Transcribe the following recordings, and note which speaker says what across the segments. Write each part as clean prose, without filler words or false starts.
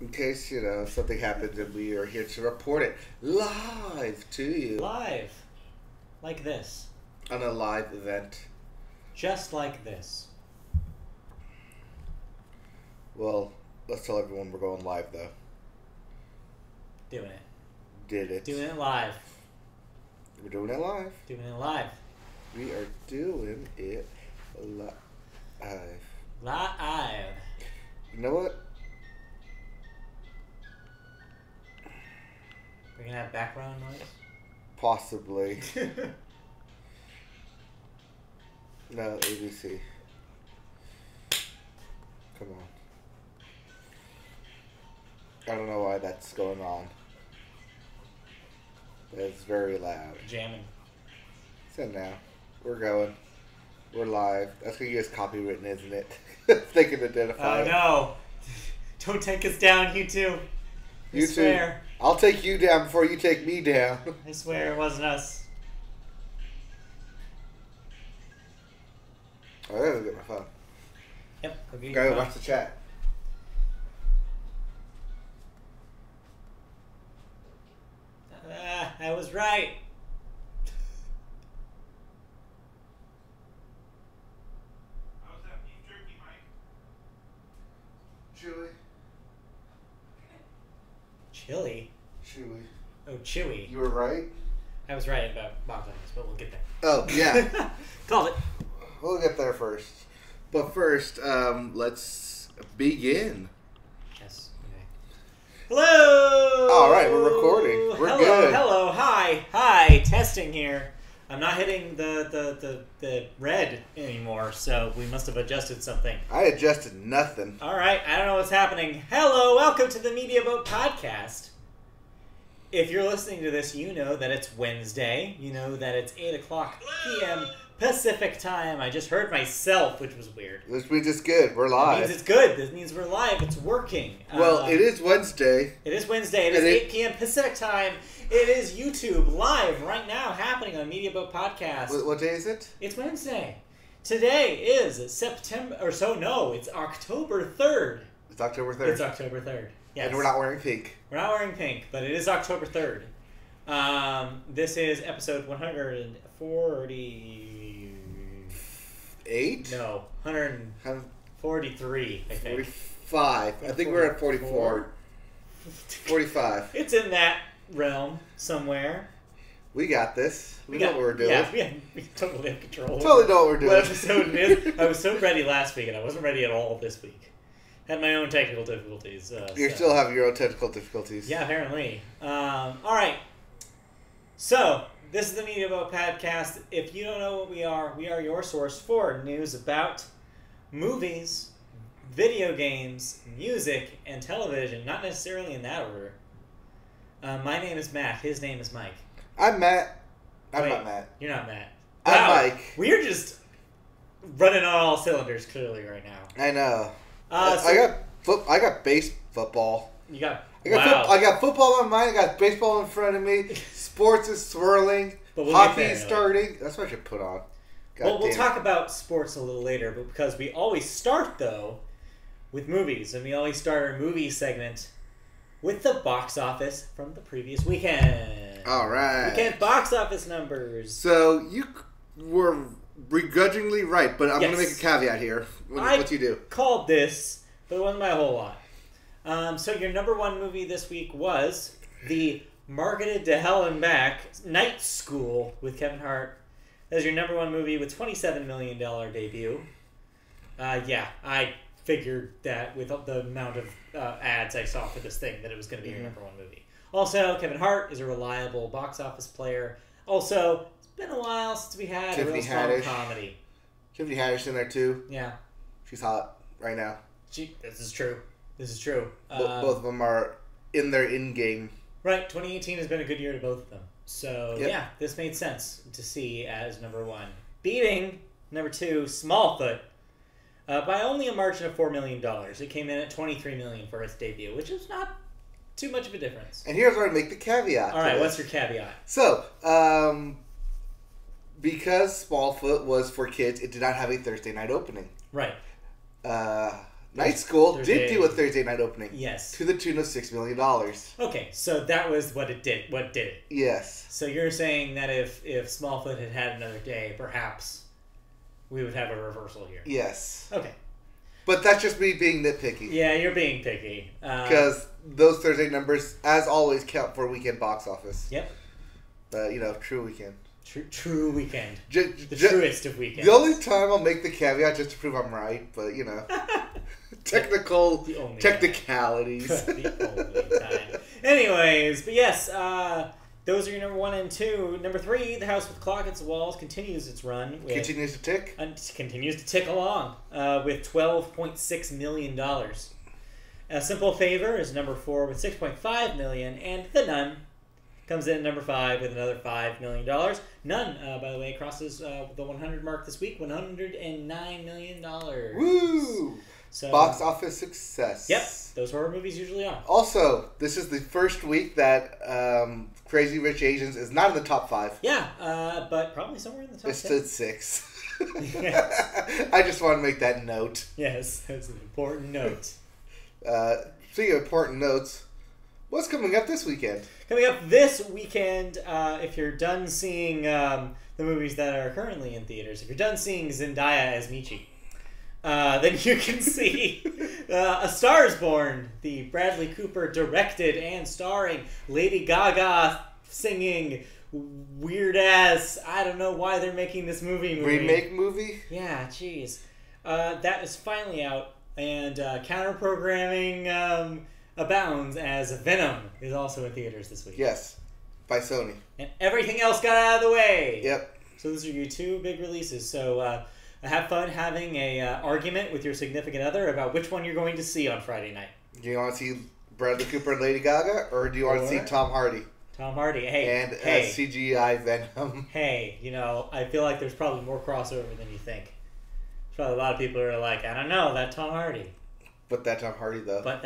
Speaker 1: In case, something happens and we are here to report it live to you.
Speaker 2: Live. Like this.
Speaker 1: On a live event.
Speaker 2: Just like this.
Speaker 1: Well, let's tell everyone we're going live, though.
Speaker 2: Doing it.
Speaker 1: Did it.
Speaker 2: Doing it live.
Speaker 1: We're doing it live.
Speaker 2: Doing it live.
Speaker 1: We are doing it live.
Speaker 2: Live.
Speaker 1: You know what?
Speaker 2: We're going to have background noise?
Speaker 1: Possibly. No, ABC. Come on. I don't know why that's going on. But it's very loud.
Speaker 2: Jamming.
Speaker 1: So now, we're going. We're live. That's going to get us copywritten, isn't it? If they can identify
Speaker 2: Oh, no. Don't take us down, YouTube. I swear.
Speaker 1: I'll take you down before you take me down.
Speaker 2: I swear it wasn't us.
Speaker 1: I gotta get my phone.
Speaker 2: Yep.
Speaker 1: Go watch the chat.
Speaker 2: I was right.
Speaker 3: How's that beef jerky, Mike?
Speaker 1: Chewy.
Speaker 2: Chili?
Speaker 1: Chewy.
Speaker 2: Oh, chewy.
Speaker 1: You were right?
Speaker 2: I was right about box office, but we'll get there.
Speaker 1: Oh, yeah.
Speaker 2: Called it.
Speaker 1: We'll get there first. But first, let's begin.
Speaker 2: Yes. Okay. Hello!
Speaker 1: All right, we're recording. We're
Speaker 2: hello,
Speaker 1: good.
Speaker 2: Hello, hi. Testing here. I'm not hitting the red anymore, so we must have adjusted something.
Speaker 1: I adjusted nothing.
Speaker 2: All right, I don't know what's happening. Hello, welcome to the Media Boat Podcast. If you're listening to this, you know that it's Wednesday. You know that it's 8 o'clock p.m. Pacific time. I just heard myself, which was weird.
Speaker 1: This means it's good. We're
Speaker 2: That
Speaker 1: live.
Speaker 2: means it's good. This means we're live. It's working.
Speaker 1: Well, it is Wednesday.
Speaker 2: It is Wednesday. It is 8 p.m. Pacific time. It is YouTube live right now happening on Media Boat Podcast.
Speaker 1: What day is it?
Speaker 2: It's Wednesday. Today is it's October 3rd.
Speaker 1: It's October 3rd.
Speaker 2: It's October 3rd. Yes.
Speaker 1: And we're not wearing pink.
Speaker 2: We're not wearing pink, but it is October 3rd. This is episode 148? No, 143, I think.
Speaker 1: 45. I think we're at 44. 45.
Speaker 2: It's in that realm somewhere.
Speaker 1: We got this. We know what we're doing.
Speaker 2: Yeah, we totally have control.
Speaker 1: Totally know what we're doing.
Speaker 2: What episode it is. I was so ready last week, and I wasn't ready at all this week. Had my own technical difficulties.
Speaker 1: You still have your own technical difficulties.
Speaker 2: Yeah, apparently. All right. So, this is the Media Boat Podcast. If you don't know what we are your source for news about movies, video games, music, and television. Not necessarily in that order. My name is Matt. His name is Mike.
Speaker 1: I'm Matt. I'm
Speaker 2: Wait,
Speaker 1: not Matt.
Speaker 2: You're not Matt.
Speaker 1: I'm
Speaker 2: Wow,
Speaker 1: Mike.
Speaker 2: We're just running on all cylinders clearly right now.
Speaker 1: I know.
Speaker 2: So
Speaker 1: I got base football.
Speaker 2: you got
Speaker 1: I got football on mine. I got baseball in front of me. Sports is swirling.
Speaker 2: But we'll
Speaker 1: Hockey
Speaker 2: get there,
Speaker 1: is starting. That's what I should put on.
Speaker 2: Well, we'll talk about sports a little later, but because we always start though with movies, and we always start our movie segment with the box office from the previous weekend.
Speaker 1: All right.
Speaker 2: Weekend box office numbers.
Speaker 1: So you were begrudgingly right, but I'm going to make a caveat here. What you do?
Speaker 2: Called this, but it wasn't by a whole lot. So your number one movie this week was the marketed to hell and back Night School with Kevin Hart. That was your number one movie with $27 million debut. Yeah, I figured that with the amount of ads I saw for this thing that it was going to be your number one movie. Also, Kevin Hart is a reliable box office player. Also, it's been a while since we had a real strong comedy.
Speaker 1: Tiffany Haddish in there too.
Speaker 2: Yeah.
Speaker 1: She's hot right now.
Speaker 2: This is true.
Speaker 1: Both of them are in their in-game.
Speaker 2: Right, 2018 has been a good year to both of them. So,
Speaker 1: Yep.
Speaker 2: yeah, this made sense to see as number one. Beating number two, Smallfoot, by only a margin of $4 million. It came in at $23 million for its debut, which is not too much of a difference.
Speaker 1: And here's where I make the caveat.
Speaker 2: All right, what's your caveat?
Speaker 1: So, because Smallfoot was for kids, it did not have a Thursday night opening.
Speaker 2: Right.
Speaker 1: Night School
Speaker 2: Thursday.
Speaker 1: did do a Thursday night opening.
Speaker 2: Yes.
Speaker 1: To the tune of $6 million.
Speaker 2: Okay, so that was what it did. What did it?
Speaker 1: Yes.
Speaker 2: So you're saying that if Smallfoot had had another day, perhaps we would have a reversal here.
Speaker 1: Yes.
Speaker 2: Okay.
Speaker 1: But that's just me being nitpicky.
Speaker 2: Yeah, you're being picky.
Speaker 1: Because those Thursday numbers, as always, count for weekend box office.
Speaker 2: Yep.
Speaker 1: True weekend.
Speaker 2: True weekend. The
Speaker 1: Ju-
Speaker 2: truest of weekends.
Speaker 1: The only time I'll make the caveat just to prove I'm right, but technicalities.
Speaker 2: The only time. Anyways, but yes, those are your number 1 and 2. Number 3, The House with Clock Its Walls continues its run.
Speaker 1: Continues to tick.
Speaker 2: Continues to tick along with $12.6 million. A Simple Favor is number 4 with $6.5 million, and The Nun comes in at number 5 with another $5 million. Nun, by the way, crosses the 100 mark this week, $109 million.
Speaker 1: Woo!
Speaker 2: So,
Speaker 1: box office success.
Speaker 2: Yep, those horror movies usually are.
Speaker 1: Also, this is the first week that Crazy Rich Asians is not in the top 5.
Speaker 2: Yeah, but probably somewhere in the top 10.
Speaker 1: It stood 6.
Speaker 2: Yes.
Speaker 1: I just want to make that note.
Speaker 2: Yes, that's an important note.
Speaker 1: Speaking of important notes, what's coming up this weekend?
Speaker 2: Coming up this weekend, if you're done seeing the movies that are currently in theaters, if you're done seeing Zendaya as Michi, then you can see A Star is Born, the Bradley Cooper directed and starring Lady Gaga singing weird ass. I don't know why they're making this movie.
Speaker 1: Remake movie?
Speaker 2: Yeah, jeez. That is finally out, and counter programming abounds as Venom is also in theaters this week.
Speaker 1: Yes, by Sony.
Speaker 2: And everything else got out of the way.
Speaker 1: Yep.
Speaker 2: So those are your 2 big releases. So have fun having a argument with your significant other about which one you're going to see on Friday night.
Speaker 1: Do you want to see Bradley Cooper and Lady Gaga, or do you want to see Tom Hardy?
Speaker 2: Tom Hardy. Hey.
Speaker 1: And
Speaker 2: hey.
Speaker 1: CGI Venom.
Speaker 2: Hey, I feel like there's probably more crossover than you think. There's probably a lot of people who are like, I don't know, that Tom Hardy.
Speaker 1: But that Tom Hardy, though.
Speaker 2: But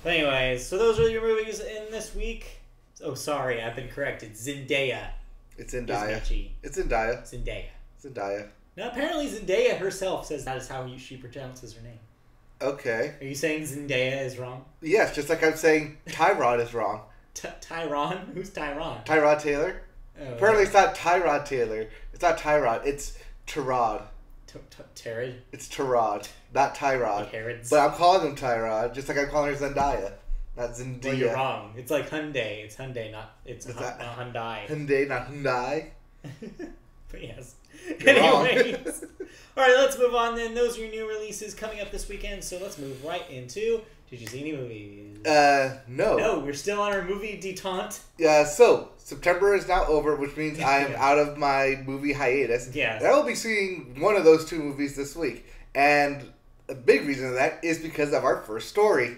Speaker 2: anyways, so those are your movies in this week. Oh, sorry, I've been corrected. Zendaya.
Speaker 1: It's Zendaya. It's
Speaker 2: Zendaya.
Speaker 1: Zendaya.
Speaker 2: Now, apparently Zendaya herself says that is how she pronounces her name.
Speaker 1: Okay.
Speaker 2: Are you saying Zendaya is wrong?
Speaker 1: Yes, just like I'm saying Tyrod is wrong.
Speaker 2: Tyrod? Who's Tyrod?
Speaker 1: Tyrod Taylor?
Speaker 2: Oh,
Speaker 1: Apparently it's not Tyrod Taylor. It's not Tyrod. It's Tyrod.
Speaker 2: Tyrod?
Speaker 1: It's Tyrod, not Tyrod.
Speaker 2: Herod's.
Speaker 1: But I'm calling him Tyrod, just like I'm calling her Zendaya. Not Zendaya.
Speaker 2: Well, you're wrong. It's like Hyundai. It's Hyundai, not Hyundai.
Speaker 1: Hyundai, not Hyundai.
Speaker 2: But yes.
Speaker 1: You're wrong.
Speaker 2: Anyways. Alright, let's move on then. Those are your new releases coming up this weekend. So let's move right into... Did you see any movies?
Speaker 1: No.
Speaker 2: No, we're still on our movie detente.
Speaker 1: So, September is now over, which means I am out of my movie hiatus.
Speaker 2: Yeah.
Speaker 1: And I will be seeing one of those 2 movies this week. And a big reason of that is because of our first story.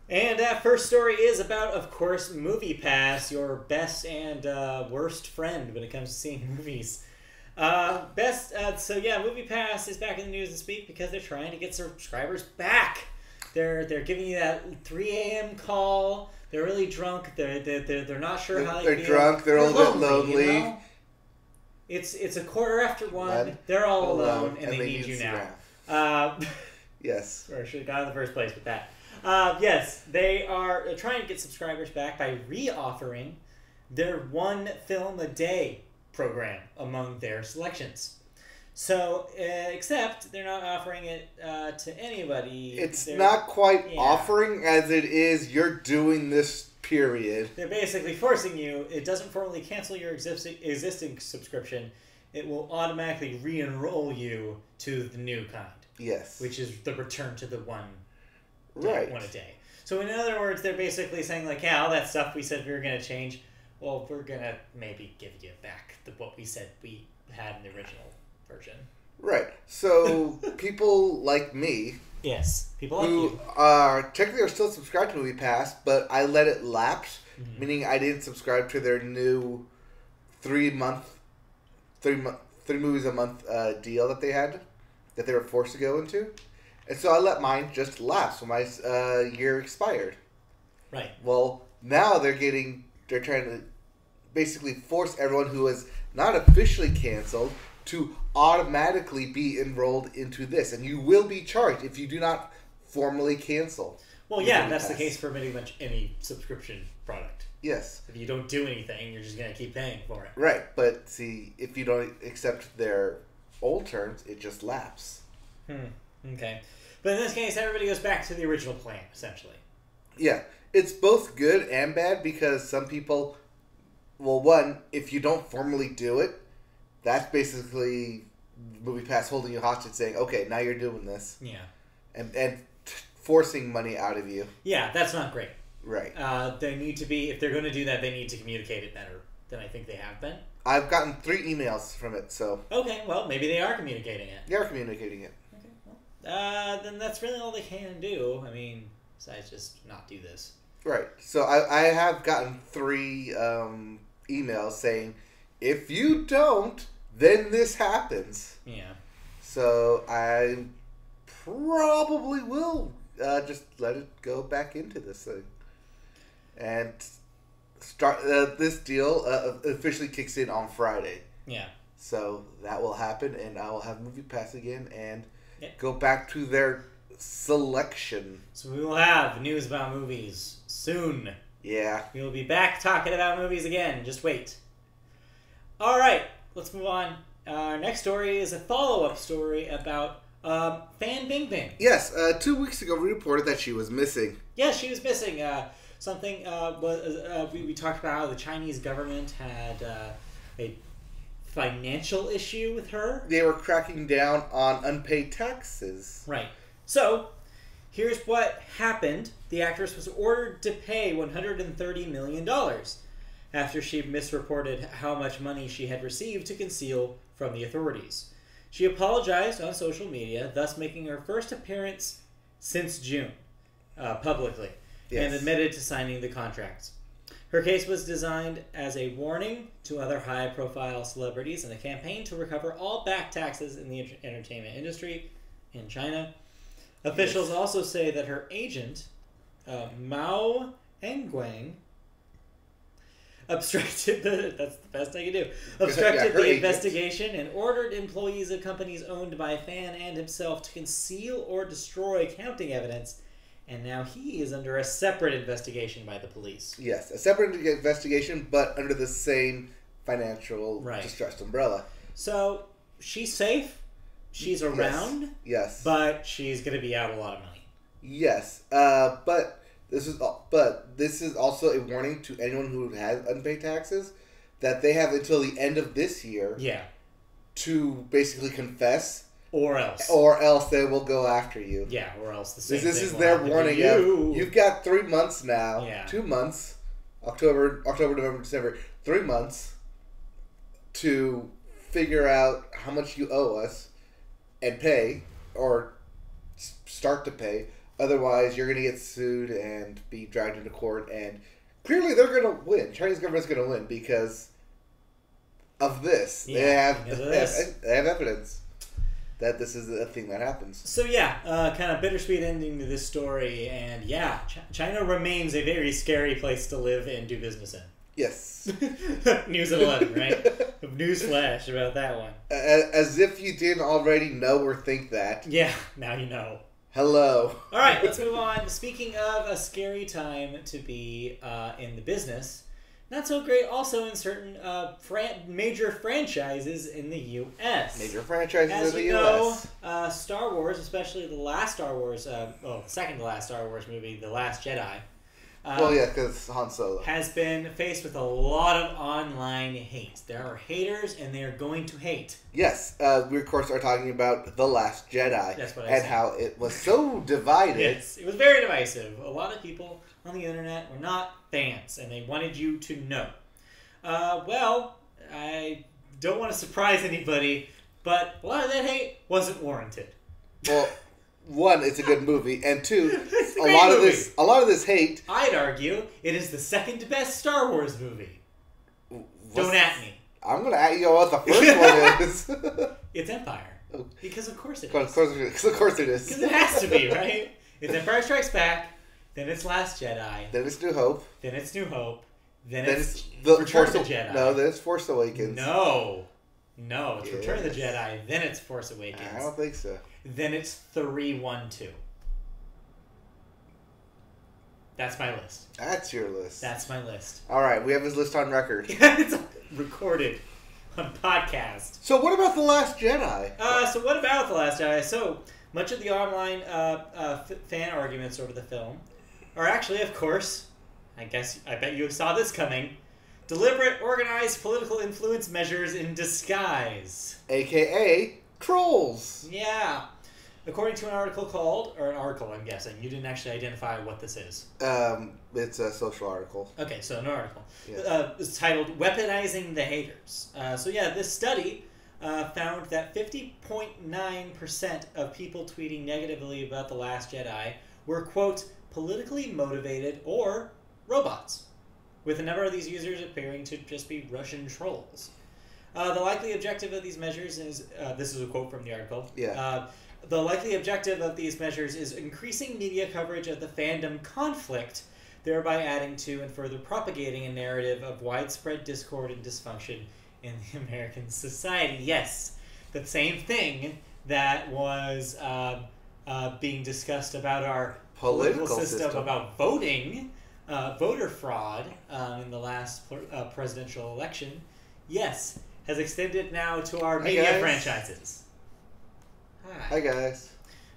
Speaker 2: And that first story is about, of course, MoviePass, your best and worst friend when it comes to seeing movies. MoviePass is back in the news this week because they're trying to get subscribers back. They're giving you that 3 a.m. call. They're really drunk. They're not sure how
Speaker 1: they're drunk. They're a little bit lonely.
Speaker 2: It's 1:15. They're all alone, and they need you now.
Speaker 1: Yes.
Speaker 2: Or I should have gone in the first place with that. Yes, they are trying to get subscribers back by re-offering their 1 film a day program among their selections. So, except they're not offering it to anybody.
Speaker 1: It's not quite offering as it is you're doing this period.
Speaker 2: They're basically forcing you. It doesn't formally cancel your existing subscription. It will automatically re-enroll you to the new kind.
Speaker 1: Yes.
Speaker 2: Which is the return to the one a day. So in other words, they're basically saying like, yeah, all that stuff we said we were going to change, well, we're going to maybe give you back what we said we had in the original version.
Speaker 1: Right. So people like me,
Speaker 2: yes, people like
Speaker 1: who
Speaker 2: you,
Speaker 1: technically are still subscribed to MoviePass, but I let it lapse, meaning I didn't subscribe to their new 3 movies a month deal that they had, that they were forced to go into, and so I let mine just lapse when my year expired.
Speaker 2: Right.
Speaker 1: Well, now they're trying to basically force everyone who is not officially canceled to automatically be enrolled into this, and you will be charged if you do not formally cancel.
Speaker 2: Well, yeah, that's the case for pretty much any subscription product.
Speaker 1: Yes.
Speaker 2: If you don't do anything, you're just going to keep paying for it.
Speaker 1: Right, but see, if you don't accept their old terms, it just lapses.
Speaker 2: Okay. But in this case, everybody goes back to the original plan, essentially.
Speaker 1: Yeah. It's both good and bad because some people, well, one, if you don't formally do it, that's basically MoviePass holding you hostage saying, okay, now you're doing this.
Speaker 2: Yeah.
Speaker 1: And forcing money out of you.
Speaker 2: Yeah, that's not great.
Speaker 1: Right.
Speaker 2: They need to be, if they're going to do that, they need to communicate it better than I think they have been.
Speaker 1: I've gotten 3 emails from it, so.
Speaker 2: Okay, well, maybe they are communicating it.
Speaker 1: They are communicating it.
Speaker 2: Okay, well, then that's really all they can do. I mean, besides just not do this.
Speaker 1: Right. So I have gotten 3 emails saying, if you don't, then this happens.
Speaker 2: Yeah.
Speaker 1: So I probably will just let it go back into this thing. And start this deal officially kicks in on Friday.
Speaker 2: Yeah.
Speaker 1: So that will happen, and I will have MoviePass again and
Speaker 2: Yeah.
Speaker 1: go back to their selection.
Speaker 2: So we will have news about movies soon.
Speaker 1: Yeah.
Speaker 2: We will be back talking about movies again. Just wait. All right, let's move on. Our next story is a follow-up story about Fan Bingbing.
Speaker 1: Yes, 2 weeks ago we reported that she was missing.
Speaker 2: Yeah, she was missing. We talked about how the Chinese government had a financial issue with her.
Speaker 1: They were cracking down on unpaid taxes.
Speaker 2: Right. So, here's what happened. The actress was ordered to pay $130 million after she misreported how much money she had received to conceal from the authorities. She apologized on social media, thus making her first appearance since June, publicly, and admitted to signing the contracts. Her case was designed as a warning to other high-profile celebrities and a campaign to recover all back taxes in the entertainment industry in China. Officials also say that her agent, Mao Engguang, obstructed that's the best I can do. Obstructed the investigation and ordered employees of companies owned by Fan and himself to conceal or destroy counting evidence. And now he is under a separate investigation by the police.
Speaker 1: Yes, a separate investigation, but under the same financial distress umbrella.
Speaker 2: So she's safe. She's around.
Speaker 1: Yes.
Speaker 2: But she's going to be out a lot of money.
Speaker 1: Yes. But this is also a warning to anyone who has unpaid taxes that they have until the end of this year.
Speaker 2: Yeah.
Speaker 1: To basically confess.
Speaker 2: Or else.
Speaker 1: Or else they will go after you.
Speaker 2: Yeah, or else the same
Speaker 1: This
Speaker 2: thing
Speaker 1: is
Speaker 2: will
Speaker 1: their
Speaker 2: happen
Speaker 1: warning.
Speaker 2: to you.
Speaker 1: You've got 3 months now.
Speaker 2: Yeah.
Speaker 1: 2 months. October, November, December. 3 months to figure out how much you owe us and pay, or start to pay. Otherwise, you're going to get sued and be dragged into court. And clearly, they're going to win. Chinese government's going to win because of this.
Speaker 2: Yeah,
Speaker 1: they have evidence that this is a thing that happens.
Speaker 2: So yeah, kind of bittersweet ending to this story, and yeah, China remains a very scary place to live and do business in.
Speaker 1: Yes.
Speaker 2: News at 11, right? News flash about that one.
Speaker 1: As if you didn't already know or think that.
Speaker 2: Yeah, now you know.
Speaker 1: Hello.
Speaker 2: All right, let's move on. Speaking of a scary time to be in the business, not so great also in certain major franchises in the U.S.
Speaker 1: Major franchises
Speaker 2: As
Speaker 1: in the
Speaker 2: you
Speaker 1: U.S.
Speaker 2: know, Star Wars, especially the last Star Wars, second to last Star Wars movie, The Last Jedi.
Speaker 1: Because Han Solo
Speaker 2: has been faced with a lot of online hate. There are haters, and they are going to hate.
Speaker 1: Yes, we of course are talking about The Last Jedi.
Speaker 2: That's what I
Speaker 1: and
Speaker 2: said.
Speaker 1: how it was so divided.
Speaker 2: Yes, it was very divisive. A lot of people on the internet were not fans, and they wanted you to know. Well, I don't want to surprise anybody, but a lot of that hate wasn't warranted.
Speaker 1: Well, one, it's a good movie, and two,
Speaker 2: It's
Speaker 1: a lot of this hate.
Speaker 2: I'd argue it is the second best Star Wars movie. Don't at me.
Speaker 1: I'm going to at you on what the first one is.
Speaker 2: It's Empire. Because of course it is.
Speaker 1: Of course it is.
Speaker 2: Because it has to be, right? It's Empire Strikes Back, then it's Last Jedi,
Speaker 1: Then it's New Hope.
Speaker 2: then it's New Hope, then
Speaker 1: Then
Speaker 2: it's
Speaker 1: the
Speaker 2: Return of
Speaker 1: Force
Speaker 2: the Jedi.
Speaker 1: No, then it's Force Awakens.
Speaker 2: No. No, it's Return of the Jedi, then it's Force Awakens.
Speaker 1: I don't think so.
Speaker 2: Then it's 3-1-2. That's my list.
Speaker 1: That's your list.
Speaker 2: That's my list.
Speaker 1: All right, we have his list on record.
Speaker 2: It's recorded on podcast.
Speaker 1: So what about The Last Jedi?
Speaker 2: So what about The Last Jedi? So much of the online fan arguments over the film are actually, of course, I bet you saw this coming, deliberate, organized political influence measures in disguise.
Speaker 1: AKA trolls.
Speaker 2: Yeah. According to an article I'm guessing. You didn't actually identify what this is.
Speaker 1: It's a social article.
Speaker 2: Okay, so an article.
Speaker 1: Yeah.
Speaker 2: It's titled Weaponizing the Haters. This study found that 50.9% of people tweeting negatively about The Last Jedi were, quote, politically motivated or robots, with a number of these users appearing to just be Russian trolls. The likely objective of these measures is, this is a quote from the article, the likely objective of these measures is increasing media coverage of the fandom conflict, thereby adding to and further propagating a narrative of widespread discord and dysfunction in the American society. Yes, the same thing that was being discussed about our political system, about voting, voter fraud in the last presidential election, yes, has extended now to our media franchises.
Speaker 1: Hi, guys.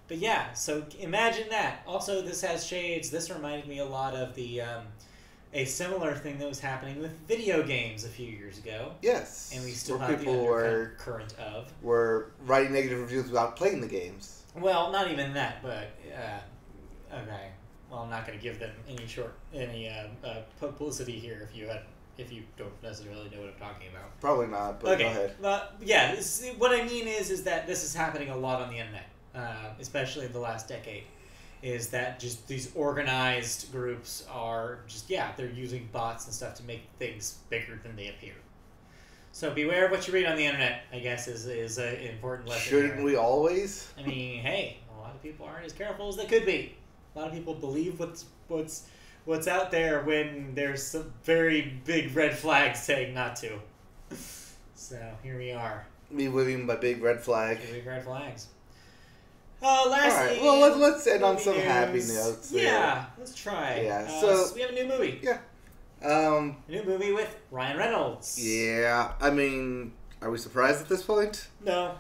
Speaker 2: But yeah, so imagine that. Also, this has shades. This reminded me a lot of the a similar thing that was happening with video games a few years ago.
Speaker 1: Yes.
Speaker 2: And we still
Speaker 1: where
Speaker 2: have
Speaker 1: people
Speaker 2: the undercurrent of.
Speaker 1: Were writing negative reviews without playing the games.
Speaker 2: Well, not even that, but okay. Well, I'm not going to give them any publicity here if you don't necessarily know what I'm talking about.
Speaker 1: Probably not, but go ahead.
Speaker 2: Yeah, what I mean is that this is happening a lot on the internet, especially in the last decade, is that just these organized groups are just, they're using bots and stuff to make things bigger than they appear. So beware of what you read on the internet, I guess, is an important lesson.
Speaker 1: Shouldn't we always?
Speaker 2: I mean, hey, a lot of people aren't as careful as they could be. A lot of people believe what's out there when there's some very big red flags saying not to. So here we are.
Speaker 1: Me waving my big red flag.
Speaker 2: Big red flags.
Speaker 1: Alright,
Speaker 2: Lastly,
Speaker 1: well, let's end on some happy notes.
Speaker 2: Yeah, let's try.
Speaker 1: Yeah,
Speaker 2: so we have a new movie.
Speaker 1: Yeah.
Speaker 2: A new movie with Ryan Reynolds.
Speaker 1: Yeah, I mean, are we surprised at this point?
Speaker 2: No,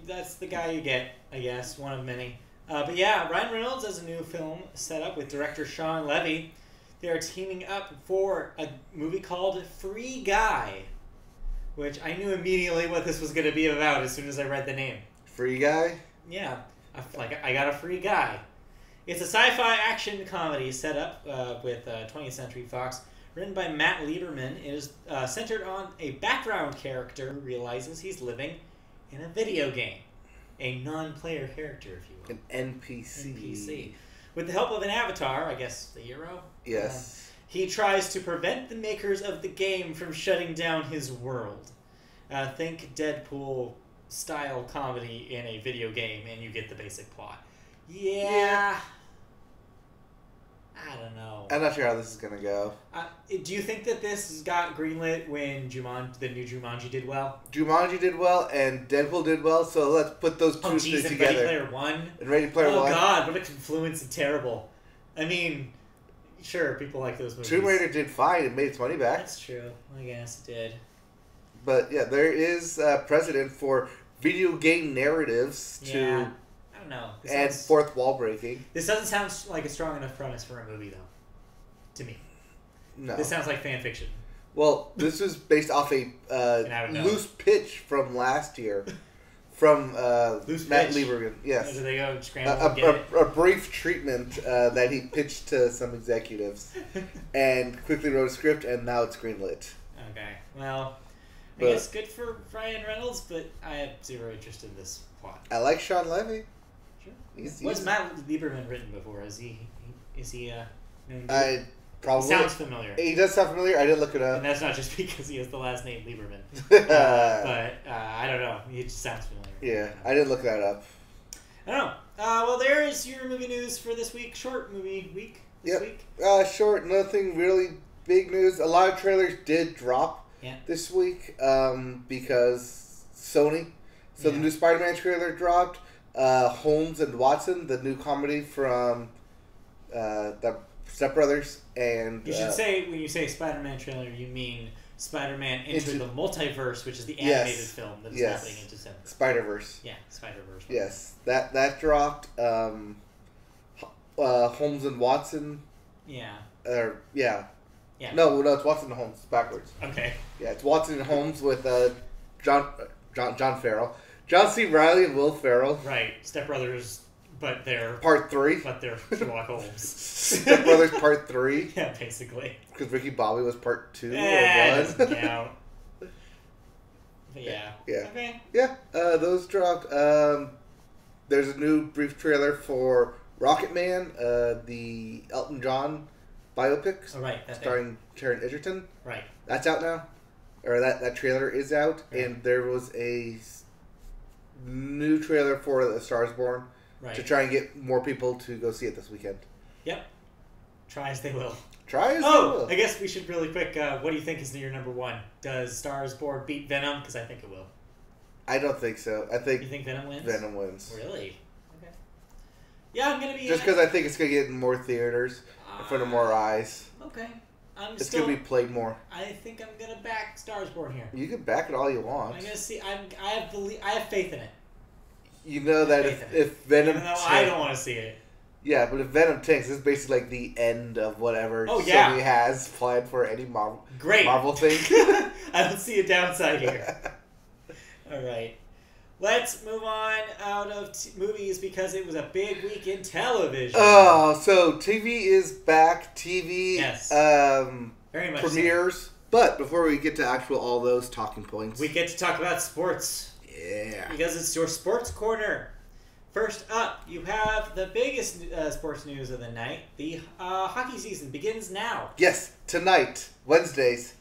Speaker 2: that's the guy you get, I guess, one of many. But yeah, Ryan Reynolds has a new film set up with director Sean Levy. They are teaming up for a movie called Free Guy, which I knew immediately what this was going to be about as soon as I read the name.
Speaker 1: Free Guy?
Speaker 2: Yeah, I got a free guy. It's a sci-fi action comedy set up with 20th Century Fox, written by Matt Lieberman. It is centered on a background character who realizes he's living in a video game. A non-player character, if you will.
Speaker 1: An NPC.
Speaker 2: With the help of an avatar, I guess the hero?
Speaker 1: Yes.
Speaker 2: He tries to prevent the makers of the game from shutting down his world. Think Deadpool-style comedy in a video game, and you get the basic plot. Yeah. I don't know.
Speaker 1: I'm not sure how this is going to go.
Speaker 2: Do you think that this got greenlit when the new Jumanji did well?
Speaker 1: Jumanji did well, and Deadpool did well, so let's put those two things together.
Speaker 2: Ready Player One?
Speaker 1: And Ready Player One.
Speaker 2: Oh god, what a confluence of terrible. I mean, sure, people like those movies.
Speaker 1: Tomb Raider did fine. It made its money back.
Speaker 2: That's true. I guess it did.
Speaker 1: But yeah, there is precedent for video game narratives to...
Speaker 2: I don't know.
Speaker 1: And fourth wall breaking.
Speaker 2: This doesn't sound like a strong enough premise for a movie, though. To me.
Speaker 1: No.
Speaker 2: This sounds like fan fiction.
Speaker 1: Well, this is based off a loose pitch from last year. From Matt Lieberman. Yes.
Speaker 2: Did they go scramble
Speaker 1: a brief treatment that he pitched to some executives. And quickly wrote a script, and now it's greenlit.
Speaker 2: Okay. Well, I guess good for Ryan Reynolds, but I have zero interest in this plot.
Speaker 1: I like Sean Levy.
Speaker 2: What's Matt Lieberman written before? Is he
Speaker 1: probably
Speaker 2: sounds familiar.
Speaker 1: He does sound familiar. I didn't look it up.
Speaker 2: And that's not just because he has the last name Lieberman. But I don't know. He just sounds familiar.
Speaker 1: Yeah, I didn't look that up.
Speaker 2: I don't know. Well, there is your movie news for this week. Short movie week this week.
Speaker 1: Short. Nothing really big news. A lot of trailers did drop this week because Sony. So the new Spider-Man trailer dropped. Holmes and Watson, the new comedy from the Step Brothers, and
Speaker 2: you should say when you say Spider-Man trailer, you mean Spider-Man into the Multiverse, which is the animated film that is happening in December.
Speaker 1: Spider-Verse.
Speaker 2: Yeah, Spider-Verse.
Speaker 1: Yes, that dropped. Holmes and Watson.
Speaker 2: Yeah.
Speaker 1: Yeah.
Speaker 2: Yeah.
Speaker 1: No, it's Watson and Holmes backwards.
Speaker 2: Okay.
Speaker 1: Yeah, it's Watson and Holmes with John Farrell, John C. Reilly, and Will Ferrell.
Speaker 2: Right, Step Brothers, but they're
Speaker 1: Part 3.
Speaker 2: But they're Sherlock Holmes.
Speaker 1: Step Brothers Part 3.
Speaker 2: Yeah, basically.
Speaker 1: Because Ricky Bobby was Part 2 or 1.
Speaker 2: Doesn't count. But yeah.
Speaker 1: Yeah.
Speaker 2: Okay.
Speaker 1: Yeah. Those dropped. There's a new brief trailer for Rocket Man, the Elton John biopic, starring Taron Egerton.
Speaker 2: Right.
Speaker 1: That's out now, or that trailer is out, and there was a new trailer for The Star Is Born to try and get more people to go see it this weekend.
Speaker 2: Yep. Try as they will.
Speaker 1: Try as they will.
Speaker 2: I guess we should really quick. What do you think is your number one? Does Star Is Born beat Venom? Because I think it will.
Speaker 1: I don't think so. I think
Speaker 2: you think Venom wins.
Speaker 1: Venom wins.
Speaker 2: Really? Okay. Yeah, I'm gonna be.
Speaker 1: Just because I think it's gonna get in more theaters, in front of more eyes.
Speaker 2: Okay.
Speaker 1: It's gonna be played more.
Speaker 2: I think I'm gonna back Star Is Born here.
Speaker 1: You can back it all you want.
Speaker 2: I'm gonna see. I have faith in it.
Speaker 1: You know that if Venom,
Speaker 2: even though I don't want to see it.
Speaker 1: Yeah, but if Venom tanks, it's basically like the end of whatever
Speaker 2: Sony
Speaker 1: has planned for any Marvel thing.
Speaker 2: I don't see a downside here. All right. Let's move on out of movies because it was a big week in television.
Speaker 1: Oh, so TV is back. TV
Speaker 2: very much
Speaker 1: premieres. So. But before we get to all those talking points,
Speaker 2: we get to talk about sports.
Speaker 1: Yeah.
Speaker 2: Because it's your sports corner. First up, you have the biggest sports news of the night. The hockey season begins now.
Speaker 1: Yes, tonight, Wednesdays,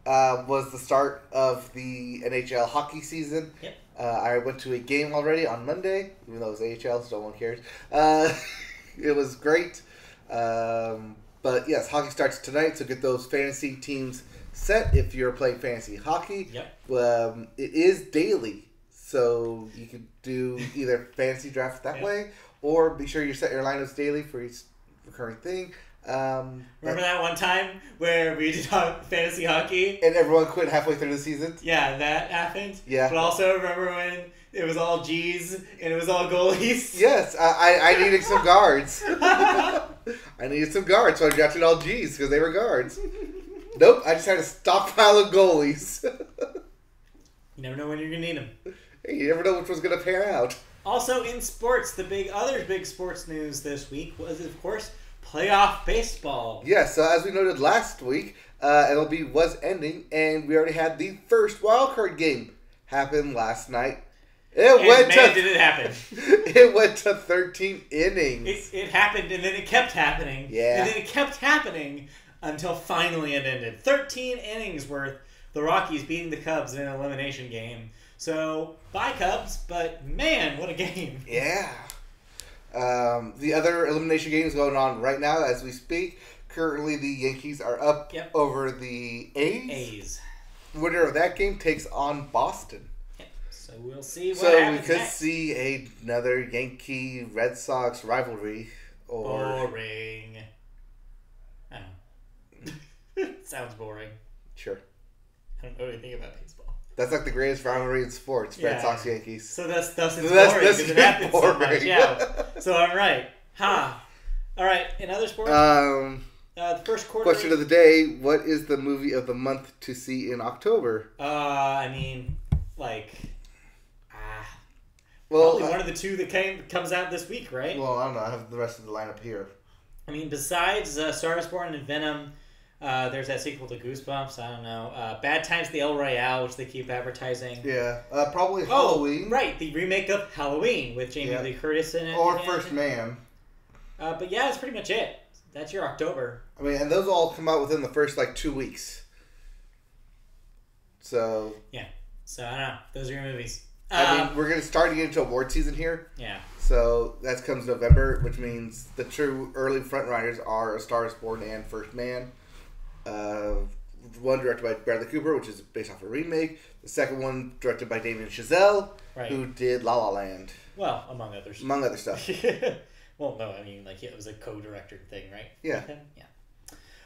Speaker 1: was the start of the NHL hockey season.
Speaker 2: Yep.
Speaker 1: I went to a game already on Monday, even though it was AHL, so no one cares. It was great. But yes, hockey starts tonight, so get those fantasy teams set if you're playing fantasy hockey.
Speaker 2: Yep.
Speaker 1: It is daily. So you can do either fantasy draft that way, or be sure you set your lineups daily for each recurring thing.
Speaker 2: Remember that one time where we did fantasy hockey?
Speaker 1: And everyone quit halfway through the season?
Speaker 2: Yeah, that happened.
Speaker 1: Yeah.
Speaker 2: But also remember when it was all G's and it was all goalies?
Speaker 1: Yes, I needed some guards. I needed some guards, so I drafted all G's because they were guards. Nope, I just had a stockpile of goalies.
Speaker 2: You never know when you're going to need them.
Speaker 1: You never know which one's going to pan out.
Speaker 2: Also in sports, the other big sports news this week was, of course, playoff baseball.
Speaker 1: Yes, so as we noted last week, MLB was ending, and we already had the first wildcard game happen last night.
Speaker 2: Did it happen.
Speaker 1: It went to 13 innings.
Speaker 2: It happened, and then it kept happening.
Speaker 1: Yeah.
Speaker 2: And then it kept happening until finally it ended. 13 innings worth, the Rockies beating the Cubs in an elimination game. So, bye Cubs, but man, what a game.
Speaker 1: Yeah. The other elimination game is going on right now as we speak. Currently, the Yankees are up over the A's. Winner of that game takes on Boston.
Speaker 2: Yep. So, we'll see what
Speaker 1: So,
Speaker 2: happens
Speaker 1: we could
Speaker 2: next.
Speaker 1: see another Yankee-Red Sox rivalry.
Speaker 2: Boring. I don't know. Sounds boring.
Speaker 1: Sure.
Speaker 2: I don't know anything about baseball.
Speaker 1: That's like the greatest rivalry in sports, Red Sox Yankees.
Speaker 2: So that's boring because it happens so much. Yeah. So I'm right. Ha. All right. In other sports, the first quarter.
Speaker 1: Question of the day: what is the movie of the month to see in October?
Speaker 2: I mean,
Speaker 1: well,
Speaker 2: probably one of the two that comes out this week, right?
Speaker 1: Well, I don't know. I have the rest of the lineup here.
Speaker 2: I mean, besides Star Is Born and Venom. There's that sequel to Goosebumps. I don't know. Bad Times at the El Royale, which they keep advertising.
Speaker 1: Yeah, probably Halloween.
Speaker 2: Right, the remake of Halloween with Jamie Lee Curtis in it.
Speaker 1: Or First Man.
Speaker 2: But yeah, that's pretty much it. That's your October.
Speaker 1: I mean, and those all come out within the first 2 weeks. So.
Speaker 2: Yeah. So I don't know. Those are your movies.
Speaker 1: I mean, we're going to start to get into award season here.
Speaker 2: Yeah.
Speaker 1: So that comes November, which means the true early frontrunners are A Star Is Born and First Man. one directed by Bradley Cooper, which is based off a remake. The second one directed by Damien Chazelle, who did La La Land.
Speaker 2: Well, among others.
Speaker 1: Among other stuff.
Speaker 2: Well, no, I mean, like, it was a co-directed thing, right?
Speaker 1: Yeah.
Speaker 2: Yeah.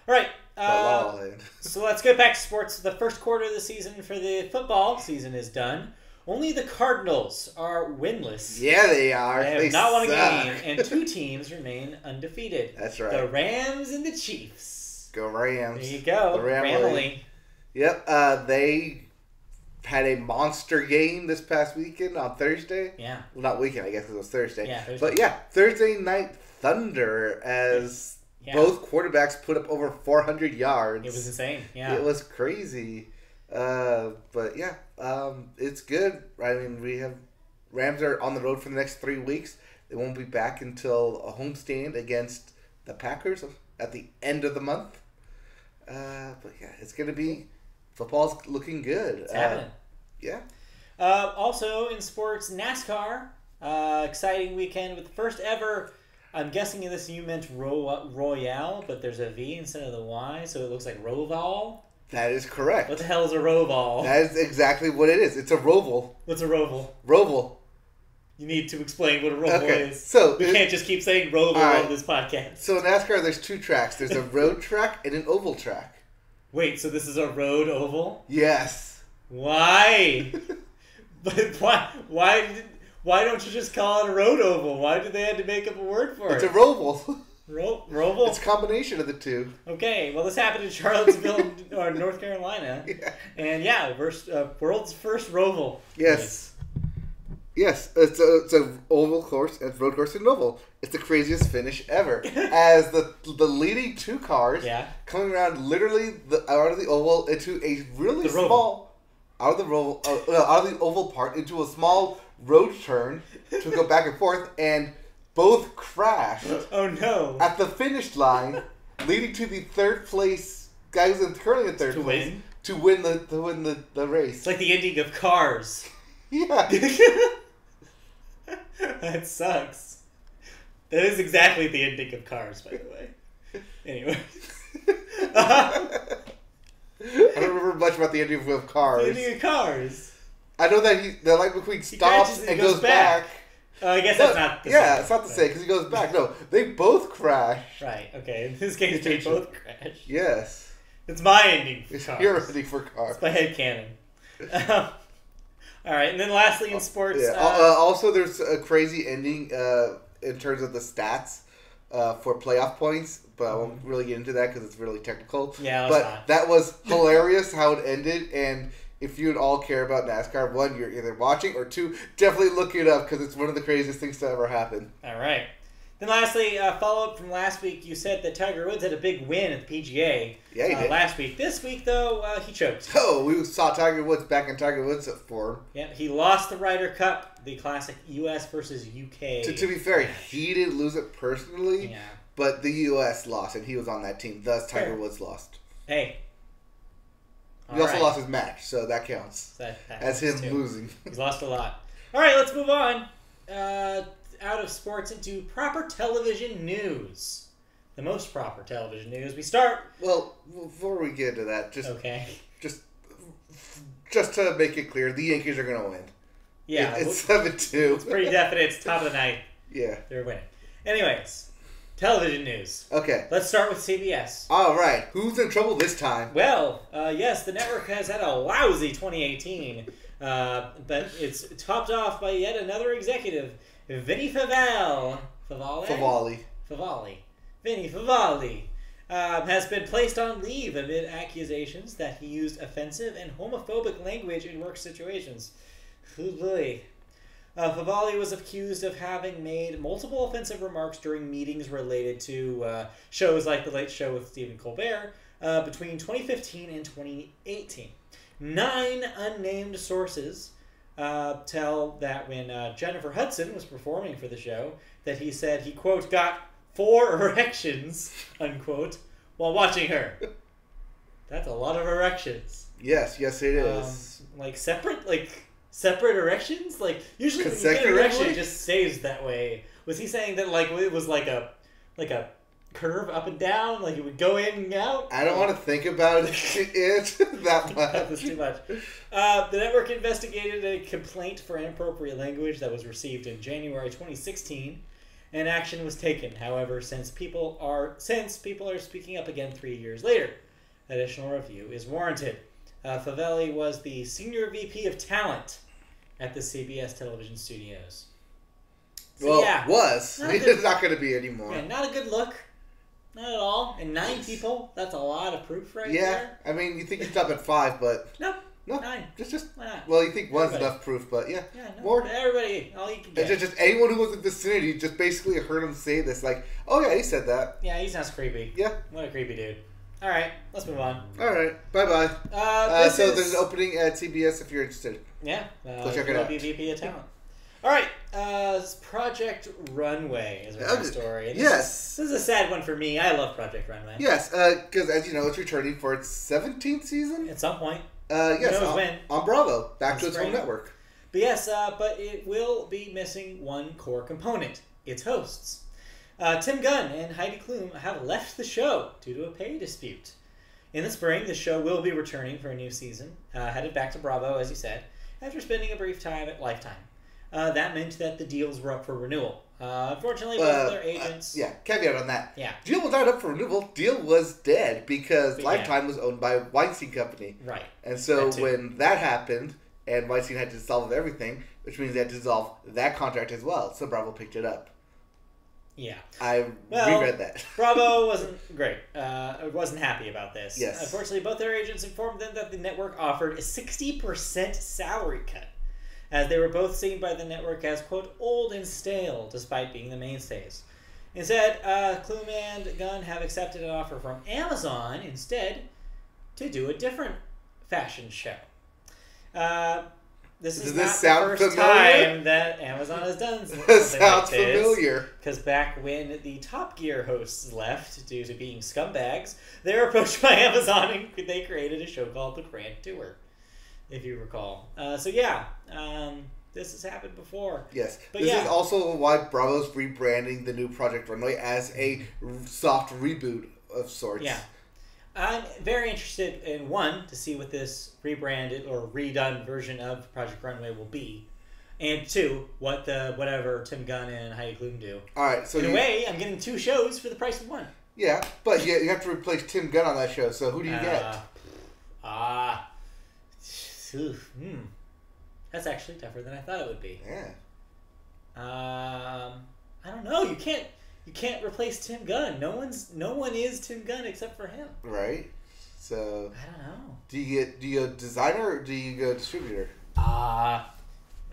Speaker 2: All right.
Speaker 1: La La Land.
Speaker 2: So let's get back to sports. The first quarter of the season for the football season is done. Only the Cardinals are winless.
Speaker 1: Yeah, they are.
Speaker 2: They have not won a game, and 2 teams remain undefeated.
Speaker 1: That's right.
Speaker 2: The Rams and the Chiefs.
Speaker 1: Go Rams.
Speaker 2: There you go.
Speaker 1: The Ramily. Yep. They had a monster game this past weekend on Thursday.
Speaker 2: Yeah.
Speaker 1: Well, not weekend, I guess, because it was Thursday.
Speaker 2: Yeah, Thursday.
Speaker 1: But yeah, Thursday Night Thunder as both quarterbacks put up over 400 yards.
Speaker 2: It was insane. Yeah.
Speaker 1: It was crazy. But yeah, it's good. I mean, Rams are on the road for the next 3 weeks. They won't be back until a homestand against the Packers at the end of the month. But yeah, it's going to be, football's looking good.
Speaker 2: It's happening.
Speaker 1: Yeah.
Speaker 2: Also in sports, NASCAR. Exciting weekend with the first ever, I'm guessing this you meant Royale, but there's a V instead of the Y, so it looks like Roval.
Speaker 1: That is correct.
Speaker 2: What the hell is a Roval?
Speaker 1: That is exactly what it is. It's a roval.
Speaker 2: What's a Roval?
Speaker 1: Roval.
Speaker 2: You need to explain what a Roval is.
Speaker 1: So
Speaker 2: we can't just keep saying Roval on this podcast.
Speaker 1: So in NASCAR, there's 2 tracks. There's a road track and an oval track.
Speaker 2: Wait, so this is a road oval?
Speaker 1: Yes.
Speaker 2: Why? But why don't you just call it a road oval? Why did they have to make up a word for it?
Speaker 1: It's a roval.
Speaker 2: Roval?
Speaker 1: It's a combination of the 2.
Speaker 2: Okay, well, this happened in Charlottesville, North Carolina.
Speaker 1: Yeah.
Speaker 2: And yeah, world's first roval.
Speaker 1: Yes. Yes, it's a oval course, it's road course and oval. It's the craziest finish ever. As the leading 2 cars coming around literally out of the oval into a really small out of the oval part into a small road turn to go back and forth, and both crashed.
Speaker 2: Oh no!
Speaker 1: At the finish line, leading to the 3rd place guy who's currently in 3rd place to win the race.
Speaker 2: It's like the ending of Cars.
Speaker 1: Yeah.
Speaker 2: That sucks. That is exactly the ending of Cars, by the way. Anyway.
Speaker 1: I don't remember much about the ending of Cars.
Speaker 2: The ending of Cars.
Speaker 1: I know that the Lightning McQueen stops and goes back.
Speaker 2: I guess that's not the same.
Speaker 1: Yeah, it's not the same because he goes back. No, they both crash.
Speaker 2: Right, okay. In this case, they both crash.
Speaker 1: Yes.
Speaker 2: It's my ending for Cars.
Speaker 1: It's your ending for Cars.
Speaker 2: It's my headcanon. All right, and then lastly in sports...
Speaker 1: Yeah. Also, there's a crazy ending in terms of the stats for playoff points, but I won't really get into that because it's really technical.
Speaker 2: Yeah,
Speaker 1: but that was hilarious how it ended, and if you all care about NASCAR, 1, you're either watching, or 2, definitely look it up because it's one of the craziest things to ever happen.
Speaker 2: All right. Then lastly, follow-up from last week, you said that Tiger Woods had a big win at the PGA.
Speaker 1: Yeah, he did.
Speaker 2: Last week. This week, though, he choked.
Speaker 1: Oh, we saw Tiger Woods back in Tiger Woods form.
Speaker 2: Yeah, he lost the Ryder Cup, the classic U.S. versus U.K.
Speaker 1: To be fair, he didn't lose it personally,
Speaker 2: yeah.
Speaker 1: But the U.S. lost, and he was on that team. Thus, Tiger Woods lost.
Speaker 2: Hey.
Speaker 1: He also lost his match, so that counts.
Speaker 2: That
Speaker 1: as him losing.
Speaker 2: He's lost a lot. All right, let's move on. Out of sports into proper television news. The most proper television news. We start...
Speaker 1: Well, before we get into that, just to make it clear, the Yankees are going to win.
Speaker 2: Yeah.
Speaker 1: It's 7-2.
Speaker 2: It's pretty definite. It's top of the night.
Speaker 1: Yeah.
Speaker 2: They're winning. Anyways, television news.
Speaker 1: Okay.
Speaker 2: Let's start with CBS.
Speaker 1: All right. Who's in trouble this time?
Speaker 2: Well, yes, the network has had a lousy 2018, but it's topped off by yet another executive, Vinny Favale. Vinny Favale has been placed on leave amid accusations that he used offensive and homophobic language in work situations. Oh boy. Favale was accused of having made multiple offensive remarks during meetings related to shows like The Late Show with Stephen Colbert between 2015 and 2018. 9 unnamed sources tell that when Jennifer Hudson was performing for the show, that he said he, quote, got 4 erections, unquote, while watching her. That's a lot of erections.
Speaker 1: Yes, it is.
Speaker 2: Separate erections? Like, usually when you get an erection, it just stays that way. Was he saying that, like, it was like a curve up and down, like it would go in and out.
Speaker 1: I don't want to think about it that
Speaker 2: That was
Speaker 1: much.
Speaker 2: too much. The network investigated a complaint for inappropriate language that was received in January 2016, and action was taken. However, since people are speaking up again 3 years later, additional review is warranted. Favelli was the senior VP of talent at the CBS television studios. So,
Speaker 1: Well,
Speaker 2: yeah,
Speaker 1: was.
Speaker 2: Not
Speaker 1: He's
Speaker 2: good.
Speaker 1: not going to be anymore.
Speaker 2: yeah, not a good look. Not at all. And 9 people, that's a lot of proof right
Speaker 1: Yeah,
Speaker 2: there.
Speaker 1: I mean, you think you stop at 5, but
Speaker 2: No,
Speaker 1: no,
Speaker 2: 9.
Speaker 1: just
Speaker 2: Why not?
Speaker 1: well, you think one's
Speaker 2: Everybody.
Speaker 1: enough proof, but yeah,
Speaker 2: Yeah, no,
Speaker 1: more.
Speaker 2: everybody, all you can get.
Speaker 1: Just anyone who was in the vicinity just basically heard him say this, like, oh yeah, he said that.
Speaker 2: Yeah, he sounds creepy.
Speaker 1: Yeah.
Speaker 2: What a creepy dude. All right, let's move on.
Speaker 1: All right, bye bye.
Speaker 2: This
Speaker 1: So
Speaker 2: is...
Speaker 1: there's an opening at CBS if you're interested.
Speaker 2: Yeah,
Speaker 1: Go check it
Speaker 2: will
Speaker 1: out.
Speaker 2: be VP of talent. All right, it's Project Runway is our next story. And
Speaker 1: Yes.
Speaker 2: This is a sad one for me. I love Project Runway.
Speaker 1: Yes, because as you know, it's returning for its 17th season.
Speaker 2: At some point.
Speaker 1: Yes,
Speaker 2: knows when?
Speaker 1: on Bravo, back
Speaker 2: In
Speaker 1: to its home
Speaker 2: spring.
Speaker 1: network.
Speaker 2: But yes, but it will be missing one core component, its hosts. Tim Gunn and Heidi Klum have left the show due to a pay dispute. In the spring, the show will be returning for a new season, headed back to Bravo, as you said, after spending a brief time at Lifetime. That meant that the deals were up for renewal. Unfortunately, both their agents...
Speaker 1: Yeah, caveat on that.
Speaker 2: Yeah.
Speaker 1: Deal was not up for renewal. Deal was dead because
Speaker 2: But
Speaker 1: Lifetime was owned by Weinstein Company.
Speaker 2: Right.
Speaker 1: And so
Speaker 2: That too.
Speaker 1: when that happened, and Weinstein had to dissolve everything, which means they had to dissolve that contract as well. So Bravo picked it up.
Speaker 2: Yeah.
Speaker 1: I
Speaker 2: Well,
Speaker 1: reread that.
Speaker 2: Bravo wasn't great. Wasn't happy about this.
Speaker 1: Yes.
Speaker 2: Unfortunately, both their agents informed them that the network offered a 60% salary cut, as they were both seen by the network as, quote, old and stale, despite being the mainstays. Instead, Klum and Gunn have accepted an offer from Amazon instead to do a different fashion show. This is
Speaker 1: Does
Speaker 2: not
Speaker 1: this sound
Speaker 2: the first
Speaker 1: familiar?
Speaker 2: time that Amazon has done something
Speaker 1: Sounds
Speaker 2: like this.
Speaker 1: familiar.
Speaker 2: Because back when the Top Gear hosts left due to being scumbags, they were approached by Amazon and they created a show called The Grand Tour, if you recall. This has happened before.
Speaker 1: Yes.
Speaker 2: But
Speaker 1: This
Speaker 2: yeah.
Speaker 1: is also why Bravo's rebranding the new Project Runway as a soft reboot of sorts.
Speaker 2: Yeah. I'm very interested in, one, to see what this rebranded or redone version of Project Runway will be. And two, what whatever Tim Gunn and Heidi Klum do.
Speaker 1: Alright, so
Speaker 2: In a way, I'm getting 2 shows for the price of 1.
Speaker 1: Yeah, but you have to replace Tim Gunn on that show, so who do you get?
Speaker 2: That's actually tougher than I thought it would be.
Speaker 1: Yeah.
Speaker 2: I don't know. You can't replace Tim Gunn. No one is Tim Gunn except for him.
Speaker 1: Right? So
Speaker 2: I don't know.
Speaker 1: do you go designer or do you go distributor?
Speaker 2: I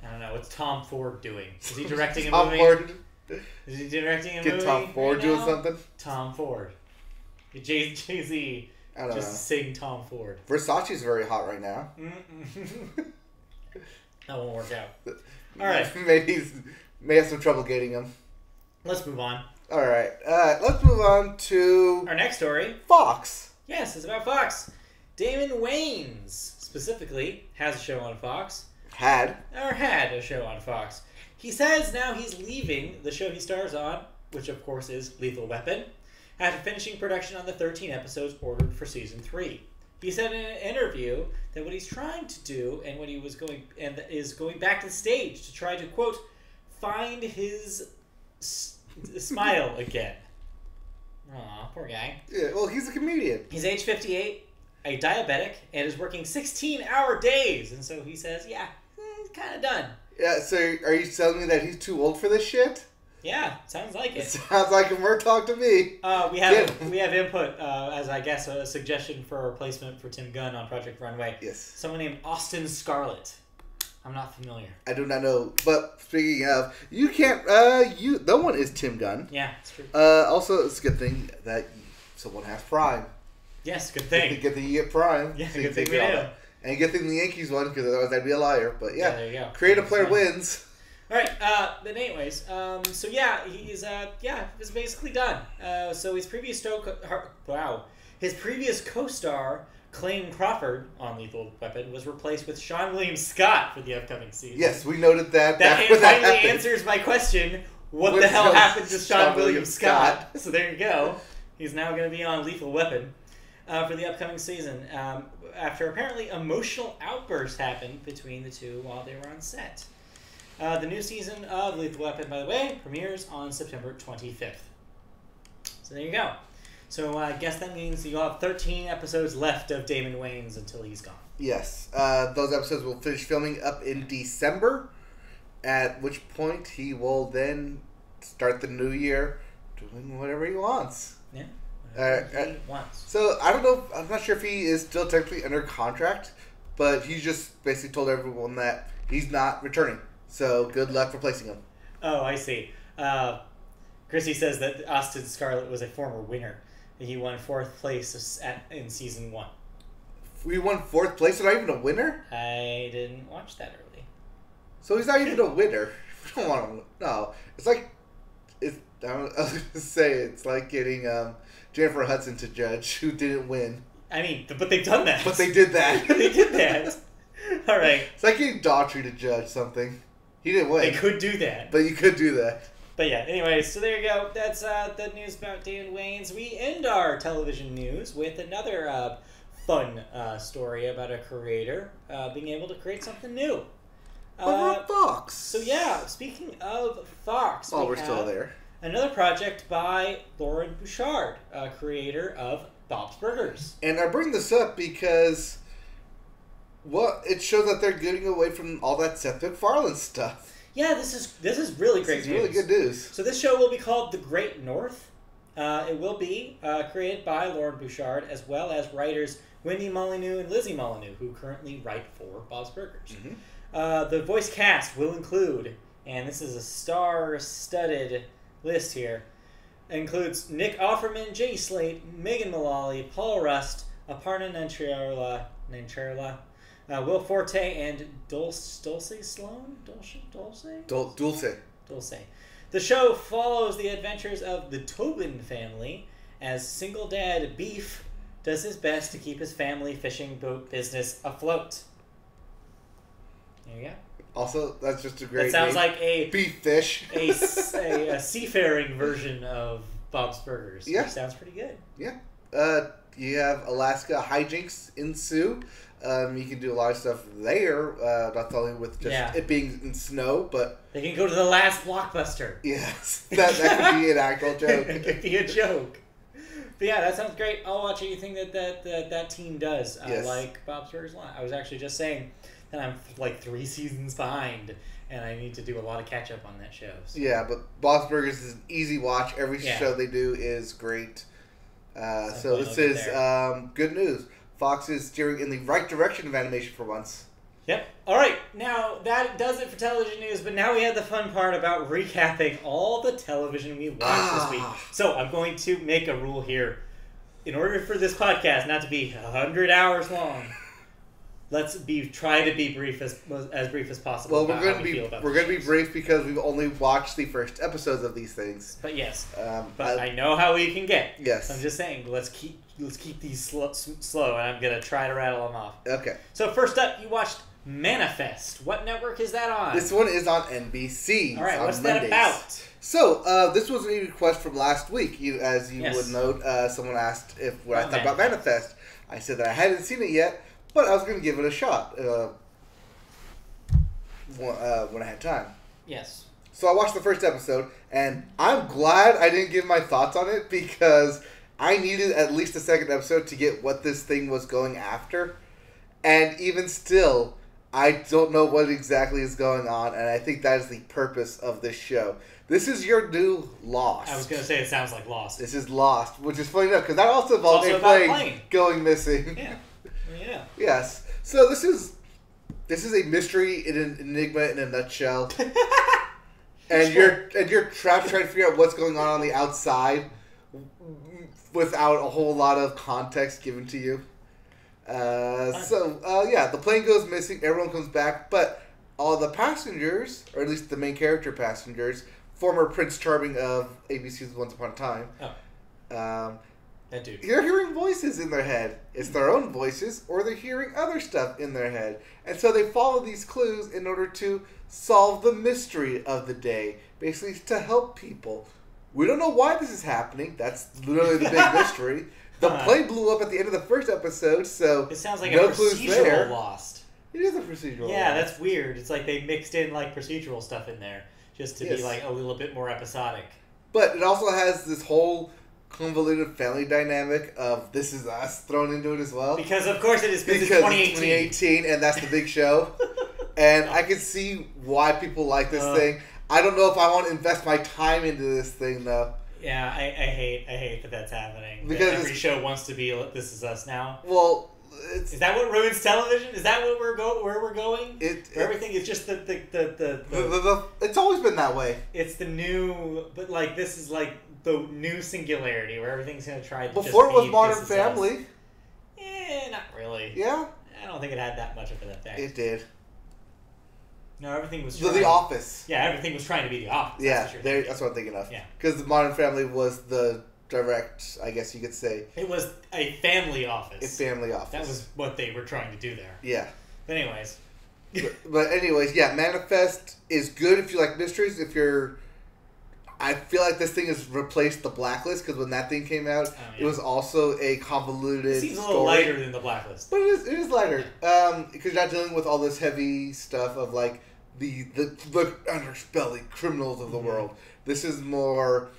Speaker 2: don't know. What's Tom Ford doing? Is he directing a
Speaker 1: Tom
Speaker 2: movie?
Speaker 1: Ford.
Speaker 2: Is he directing a
Speaker 1: Get
Speaker 2: movie?
Speaker 1: Tom Ford
Speaker 2: right
Speaker 1: doing
Speaker 2: now?
Speaker 1: something?
Speaker 2: Tom Ford. Jay-Z.
Speaker 1: I don't
Speaker 2: Just
Speaker 1: know.
Speaker 2: sing Tom Ford.
Speaker 1: Versace's very hot right now.
Speaker 2: That won't work out. All right.
Speaker 1: May have some trouble getting him.
Speaker 2: Let's move on.
Speaker 1: All right. Let's move on to
Speaker 2: Our next story.
Speaker 1: Fox.
Speaker 2: Yes, it's about Fox. Damon Wayans, specifically, has a show on Fox.
Speaker 1: Had
Speaker 2: Had a show on Fox. He says now he's leaving the show he stars on, which of course is Lethal Weapon, after finishing production on the 13 episodes ordered for season 3. He said in an interview that what he's trying to do and what he was going and is going back to the stage to try to, quote, find his smile again. Aw, poor guy.
Speaker 1: Yeah, well, he's a comedian.
Speaker 2: He's age 58, a diabetic, and is working 16-hour days. And so he says, yeah, he's kind of done.
Speaker 1: Yeah, so are you telling me that he's too old for this shit?
Speaker 2: Yeah, sounds like it.
Speaker 1: Sounds like a Murtaugh to me.
Speaker 2: We have input as I guess a suggestion for a replacement for Tim Gunn on Project Runway.
Speaker 1: Yes.
Speaker 2: Someone named Austin Scarlett. I'm not familiar.
Speaker 1: I do not know. But speaking of, you can't. No one is Tim Gunn.
Speaker 2: Yeah, it's true.
Speaker 1: Also, it's a good thing that someone has Prime.
Speaker 2: Yes, good thing.
Speaker 1: Good thing you get Prime.
Speaker 2: Yeah,
Speaker 1: so you
Speaker 2: good thing
Speaker 1: can
Speaker 2: we
Speaker 1: take it
Speaker 2: do.
Speaker 1: all. And good thing the Yankees won, because otherwise I'd be a liar. But yeah,
Speaker 2: There you go.
Speaker 1: creative player
Speaker 2: Yeah.
Speaker 1: wins.
Speaker 2: All right. But anyways, so yeah, he's is basically done. So his previous his previous co-star Clayton Crawford on Lethal Weapon was replaced with Sean William Scott for the upcoming season.
Speaker 1: Yes, we noted that.
Speaker 2: That
Speaker 1: when
Speaker 2: finally
Speaker 1: happened.
Speaker 2: answers my question: what the hell happened to Sean William Scott. So there you go. He's now going to be on Lethal Weapon for the upcoming season. After apparently emotional outbursts happened between the two while they were on set. The new season of Lethal Weapon, by the way, premieres on September 25th. So there you go. So I guess that means you'll have 13 episodes left of Damon Wayans until he's gone.
Speaker 1: Yes. Those episodes will finish filming up in December, at which point he will then start the new year doing whatever he wants.
Speaker 2: Yeah. Whatever he wants.
Speaker 1: So I don't know. I'm not sure if he is still technically under contract, but he just basically told everyone that he's not returning. So good luck replacing him.
Speaker 2: Oh, I see. Chrissy says that Austin Scarlett was a former winner. He won 4th place in season 1.
Speaker 1: We won 4th place, and not even a winner?
Speaker 2: I didn't watch that early.
Speaker 1: So he's not even a winner. We don't want him. No. It's like... I was going to say, it's like getting Jennifer Hudson to judge, who didn't win.
Speaker 2: I mean, but they've done that.
Speaker 1: But they did that.
Speaker 2: They did that. All right.
Speaker 1: It's like getting Daughtry to judge something. He didn't win.
Speaker 2: They could do that.
Speaker 1: But you could do that.
Speaker 2: But yeah, anyways, so there you go. That's the news about Damon Wayans. We end our television news with another fun story about a creator being able to create something new.
Speaker 1: Over Fox.
Speaker 2: So yeah, speaking of Fox,
Speaker 1: we're still there.
Speaker 2: Another project by Lauren Bouchard, creator of Bob's Burgers.
Speaker 1: And I bring this up because, well, it shows that they're getting away from all that Seth MacFarlane stuff.
Speaker 2: Yeah, this is really great news.
Speaker 1: This is really good news.
Speaker 2: So this show will be called The Great North. It will be created by Lauren Bouchard as well as writers Wendy Molyneux and Lizzie Molyneux, who currently write for Bob's Burgers. Mm-hmm. The voice cast will include, and this is a star-studded list here, includes Nick Offerman, Jay Slate, Megan Mullally, Paul Rust, Aparna Nancherla, Will Forte, and Dulce Sloan? Dulce. The show follows the adventures of the Tobin family as single dad Beef does his best to keep his family fishing boat business afloat. There you go.
Speaker 1: Also, that's just a great
Speaker 2: That sounds
Speaker 1: name.
Speaker 2: like a
Speaker 1: beef fish.
Speaker 2: a seafaring version of Bob's Burgers.
Speaker 1: Yeah.
Speaker 2: Which sounds pretty good.
Speaker 1: Yeah. You have Alaska hijinks ensue. You can do a lot of stuff there, not only with just it being in snow, but...
Speaker 2: They can go to the last Blockbuster.
Speaker 1: Yes, that could be an actual joke.
Speaker 2: It could be a joke. But yeah, that sounds great. I'll watch anything that team does.
Speaker 1: Yes.
Speaker 2: I like Bob's Burgers a lot. I was actually just saying that I'm like 3 seasons behind, and I need to do a lot of catch-up on that show. So.
Speaker 1: Yeah, but Bob's Burgers is an easy watch. Every show they do is great. So this is good news. Fox is steering in the right direction of animation for once.
Speaker 2: Yep. All right. Now, that does it for television news, but now we have the fun part about recapping all the television we watched this week. So I'm going to make a rule here. In order for this podcast not to be 100 hours long, let's try to be brief as brief as possible.
Speaker 1: Well, we're going to be brief because we've only watched the first episodes of these things.
Speaker 2: But yes, but I know how we can get.
Speaker 1: Yes.
Speaker 2: I'm just saying, let's keep these slow, and I'm gonna try to rattle them off.
Speaker 1: Okay.
Speaker 2: So first up, you watched Manifest. What network is that on?
Speaker 1: This one is on NBC.
Speaker 2: All right, what's
Speaker 1: Mondays.
Speaker 2: that about?
Speaker 1: So, this was a request from last week. As you
Speaker 2: Yes.
Speaker 1: would note, someone asked what I thought about Manifest. I said that I hadn't seen it yet, but I was going to give it a shot when I had time.
Speaker 2: Yes.
Speaker 1: So I watched the first episode, and I'm glad I didn't give my thoughts on it because I needed at least a second episode to get what this thing was going after. And even still, I don't know what exactly is going on, and I think that is the purpose of this show. This is your new Lost.
Speaker 2: I was going to say it sounds like Lost.
Speaker 1: This is Lost, which is funny enough, because that also involves a plane going missing.
Speaker 2: Yeah. Yeah.
Speaker 1: Yes. So this is a mystery, an enigma in a nutshell. And you're trapped trying to figure out what's going on the outside without a whole lot of context given to you. The plane goes missing, everyone comes back, but all the passengers, or at least the main character passengers, former Prince Charming of ABC's Once Upon a Time,
Speaker 2: That dude.
Speaker 1: They're hearing voices in their head. It's their own voices, or they're hearing other stuff in their head. And so they follow these clues in order to solve the mystery of the day. Basically, to help people. We don't know why this is happening. That's literally the big mystery. The plane blew up at the end of the first episode, so
Speaker 2: it sounds like
Speaker 1: no
Speaker 2: a
Speaker 1: clues there.
Speaker 2: procedural Lost.
Speaker 1: It is a procedural.
Speaker 2: Yeah,
Speaker 1: Lost.
Speaker 2: that's weird. It's like they mixed in like procedural stuff in there just to be like a little bit more episodic.
Speaker 1: But it also has this whole convoluted family dynamic of This Is Us thrown into it as well.
Speaker 2: Because of course it is, because it's
Speaker 1: 2018 and that's the big show. And I can see why people like this thing. I don't know if I want to invest my time into this thing though.
Speaker 2: Yeah, I hate that that's happening.
Speaker 1: Because
Speaker 2: every show wants to be This Is Us now.
Speaker 1: Well,
Speaker 2: is that what ruins television? Is that what where we're going? Everything is just the
Speaker 1: it's always been that way.
Speaker 2: It's the new, but like this is like the new singularity where everything's gonna try to
Speaker 1: before
Speaker 2: just
Speaker 1: it was
Speaker 2: be
Speaker 1: Modern
Speaker 2: This Is
Speaker 1: Family.
Speaker 2: Us. Not really.
Speaker 1: Yeah,
Speaker 2: I don't think it had that much of an effect.
Speaker 1: it did.
Speaker 2: No, everything was
Speaker 1: The Office.
Speaker 2: Yeah, everything was trying to be The Office.
Speaker 1: Yeah, that's what I'm thinking of.
Speaker 2: Yeah,
Speaker 1: because the Modern Family was the direct, I guess you could say.
Speaker 2: It was a family office.
Speaker 1: A family office.
Speaker 2: That was what they were trying to do there.
Speaker 1: Yeah.
Speaker 2: But anyways.
Speaker 1: but anyways, yeah, Manifest is good if you like mysteries. If you're... I feel like this thing has replaced The Blacklist, because when that thing came out, it was also a convoluted
Speaker 2: It seems a little lighter than The Blacklist.
Speaker 1: But it is lighter. Because you're not dealing with all this heavy stuff of like the underbelly criminals of the world. This is more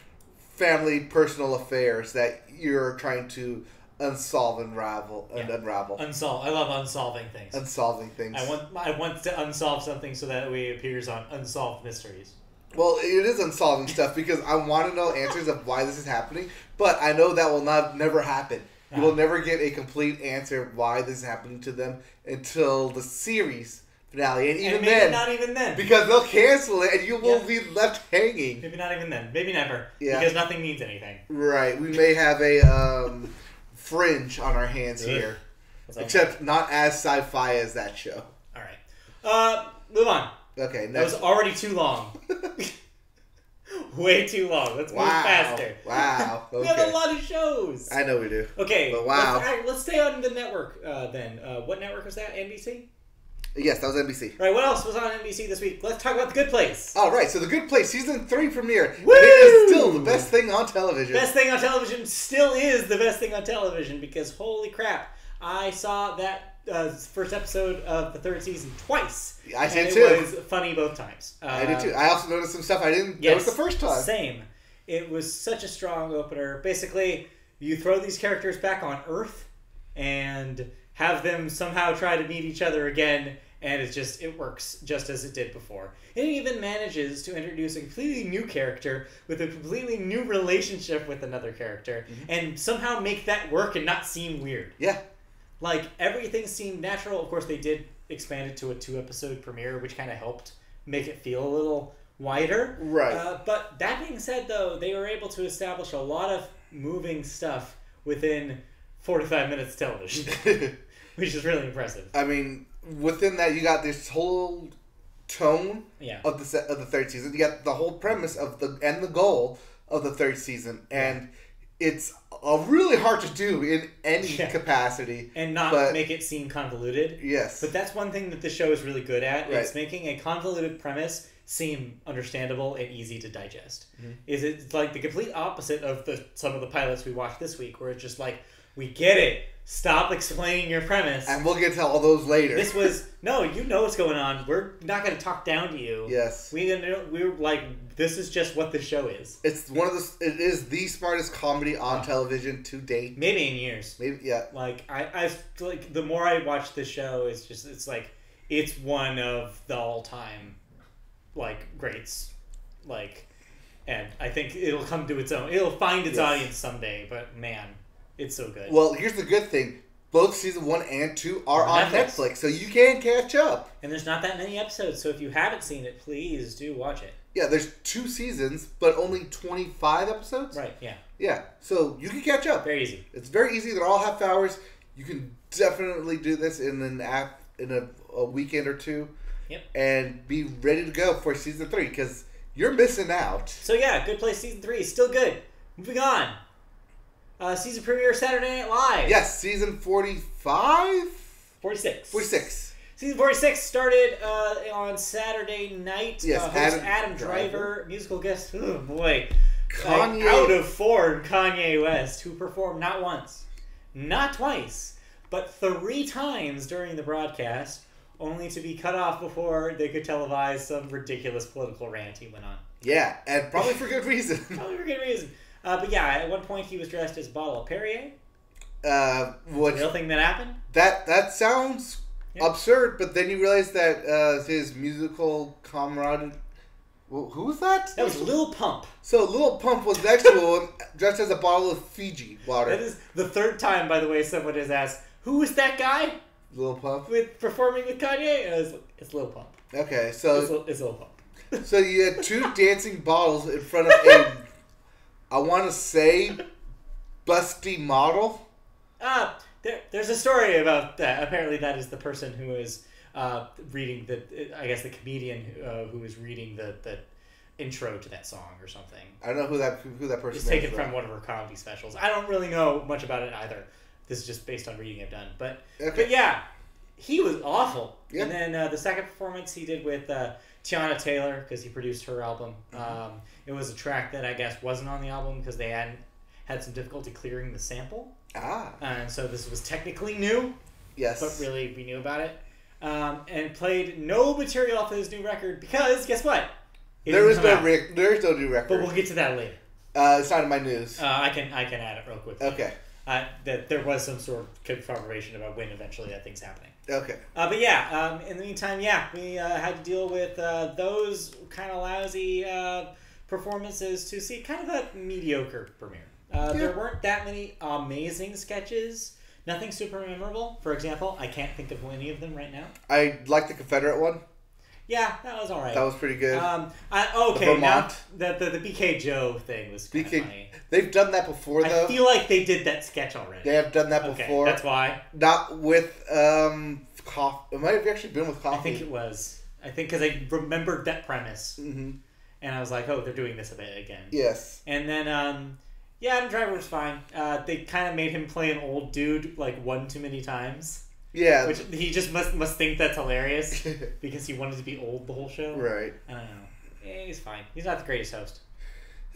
Speaker 1: family, personal affairs that you're trying to unsolve and unravel.
Speaker 2: Unsolve. I love unsolving things.
Speaker 1: Unsolving things.
Speaker 2: I want to unsolve something so that way it appears on Unsolved Mysteries.
Speaker 1: Well, it is unsolving stuff because I want to know answers of why this is happening, but I know that will never happen. You will never get a complete answer of why this is happening to them until the series finale, and even
Speaker 2: maybe
Speaker 1: then,
Speaker 2: not even then,
Speaker 1: because they'll cancel it and you will be left hanging.
Speaker 2: Maybe not even then. Maybe never.
Speaker 1: Yeah.
Speaker 2: Because nothing means anything.
Speaker 1: Right. We may have a Fringe on our hands here, except not as sci-fi as that show.
Speaker 2: All right. Move on.
Speaker 1: Okay. Next.
Speaker 2: That was already too long. Way too long. Let's move faster.
Speaker 1: Wow. Okay.
Speaker 2: We have a lot of shows.
Speaker 1: I know we do.
Speaker 2: Okay.
Speaker 1: But wow.
Speaker 2: Let's stay on the network then. What network was that? NBC?
Speaker 1: Yes, that was NBC.
Speaker 2: All right, what else was on NBC this week? Let's talk about The Good Place.
Speaker 1: All right, so The Good Place Season 3 premiere.
Speaker 2: Woo!
Speaker 1: It is still the best thing on television.
Speaker 2: Best thing on television still is the best thing on television because holy crap, I saw that first episode of the third season twice.
Speaker 1: I did too.
Speaker 2: It was funny both times.
Speaker 1: I did too. I also noticed some stuff I didn't notice the first time.
Speaker 2: Same. It was such a strong opener. Basically, you throw these characters back on Earth and have them somehow try to meet each other again, and it works just as it did before. It even manages to introduce a completely new character with a completely new relationship with another character, and somehow make that work and not seem weird.
Speaker 1: Yeah.
Speaker 2: Like, everything seemed natural. Of course, they did expand it to a 2-episode premiere, which kind of helped make it feel a little wider.
Speaker 1: Right.
Speaker 2: But that being said, though, they were able to establish a lot of moving stuff within 45 minutes of television, which is really impressive.
Speaker 1: I mean, within that, you got this whole tone of the third season. You got the whole premise of the goal of the third season, and it's really hard to do in any capacity.
Speaker 2: And not make it seem convoluted.
Speaker 1: Yes.
Speaker 2: But that's one thing that the show is really good at.
Speaker 1: Right.
Speaker 2: It's making a convoluted premise seem understandable and easy to digest. It's like the complete opposite of some of the pilots we watched this week, where it's just like, we get it. Stop explaining your premise.
Speaker 1: And we'll get to all those later.
Speaker 2: This was, no, you know what's going on. We're not going to talk we're you.
Speaker 1: Yes.
Speaker 2: We're like, this is just what the show is.
Speaker 1: It is the smartest comedy on television to date.
Speaker 2: Maybe in years.
Speaker 1: Maybe, yeah.
Speaker 2: Like, I've like, the more I watch this show, it's like, it's one of the all-time, like, greats. Like, and I think it'll come to its own. It'll find its audience someday, but man, it's so good.
Speaker 1: Well, here's the good thing. Both season 1 and 2 are on Netflix, so you can catch up.
Speaker 2: And there's not that many episodes, so if you haven't seen it, please do watch it.
Speaker 1: Yeah, there's 2 seasons, but only 25 episodes?
Speaker 2: Right, yeah.
Speaker 1: Yeah, so you can catch up.
Speaker 2: Very easy.
Speaker 1: It's very easy. They're all half hours. You can definitely do this in a weekend or two.
Speaker 2: Yep. And
Speaker 1: be ready to go for season 3, because you're missing out.
Speaker 2: So yeah, Good Place Season 3 is still good. Moving on. Season premiere Saturday Night Live.
Speaker 1: Yes, season 45?
Speaker 2: 46.
Speaker 1: 46.
Speaker 2: Season 46 started on Saturday night.
Speaker 1: Yes,
Speaker 2: Host Adam Driver, musical guest, oh boy,
Speaker 1: Kanye.
Speaker 2: out of form Kanye West, who performed not once, not twice, but 3 times during the broadcast, only to be cut off before they could televise some ridiculous political rant he went on.
Speaker 1: Yeah, and probably for good reason.
Speaker 2: Probably for good reason. But yeah, at one point he was dressed as a bottle of Perrier.
Speaker 1: Which,
Speaker 2: Real thing that happened?
Speaker 1: that sounds absurd, but then you realize that his musical comrade... Well, who was that?
Speaker 2: That was Lil Pump.
Speaker 1: So Lil Pump was next to him, dressed as a bottle of Fiji water.
Speaker 2: That is the 3rd time, by the way, someone has asked, who was that guy
Speaker 1: Lil Pump?
Speaker 2: performing with Kanye? It's Lil Pump.
Speaker 1: Okay, so...
Speaker 2: It's Lil Pump.
Speaker 1: So you had 2 dancing bottles in front of a, I want to say, busty model.
Speaker 2: There's a story about that. Apparently, that is the person who is reading I guess the comedian who is reading the intro to that song or something.
Speaker 1: I don't know who that person is.
Speaker 2: It's taken from one of her comedy specials. I don't really know much about it either. This is just based on reading I've done. But yeah, he was awful. Yeah. And then the second performance he did with Tiana Taylor, because he produced her album. It was a track that I guess wasn't on the album because they had some difficulty clearing the sample. And so this was technically new.
Speaker 1: Yes.
Speaker 2: But really, we knew about it. And played no material off of his new record because, guess what?
Speaker 1: There is no new record.
Speaker 2: But we'll get to that later.
Speaker 1: It's not in my news.
Speaker 2: I can add it real quick.
Speaker 1: Okay.
Speaker 2: That there was some sort of confirmation about when eventually that thing's happening.
Speaker 1: Okay.
Speaker 2: But yeah, in the meantime, we had to deal with those kind of lousy performances to see kind of a mediocre premiere. There weren't that many amazing sketches. Nothing super memorable. For example, I can't think of any of them right now.
Speaker 1: I like the Confederate one.
Speaker 2: Yeah, that was all right.
Speaker 1: That was pretty good.
Speaker 2: Okay, now the BK Joe thing was kind of funny.
Speaker 1: They've done that before, though.
Speaker 2: I feel like they did that sketch already.
Speaker 1: They have done that before.
Speaker 2: That's why.
Speaker 1: Not with coffee. It might have actually been with coffee.
Speaker 2: I think it was. I think because I remembered that premise. Mm-hmm. And I was like, oh, they're doing this a bit again.
Speaker 1: Yes.
Speaker 2: And then, Adam Driver was fine. They kind of made him play an old dude like one too many times.
Speaker 1: Yeah.
Speaker 2: Which he just must think that's hilarious because he wanted to be old the whole show.
Speaker 1: Right.
Speaker 2: I don't know. Yeah, he's fine. He's not the greatest host.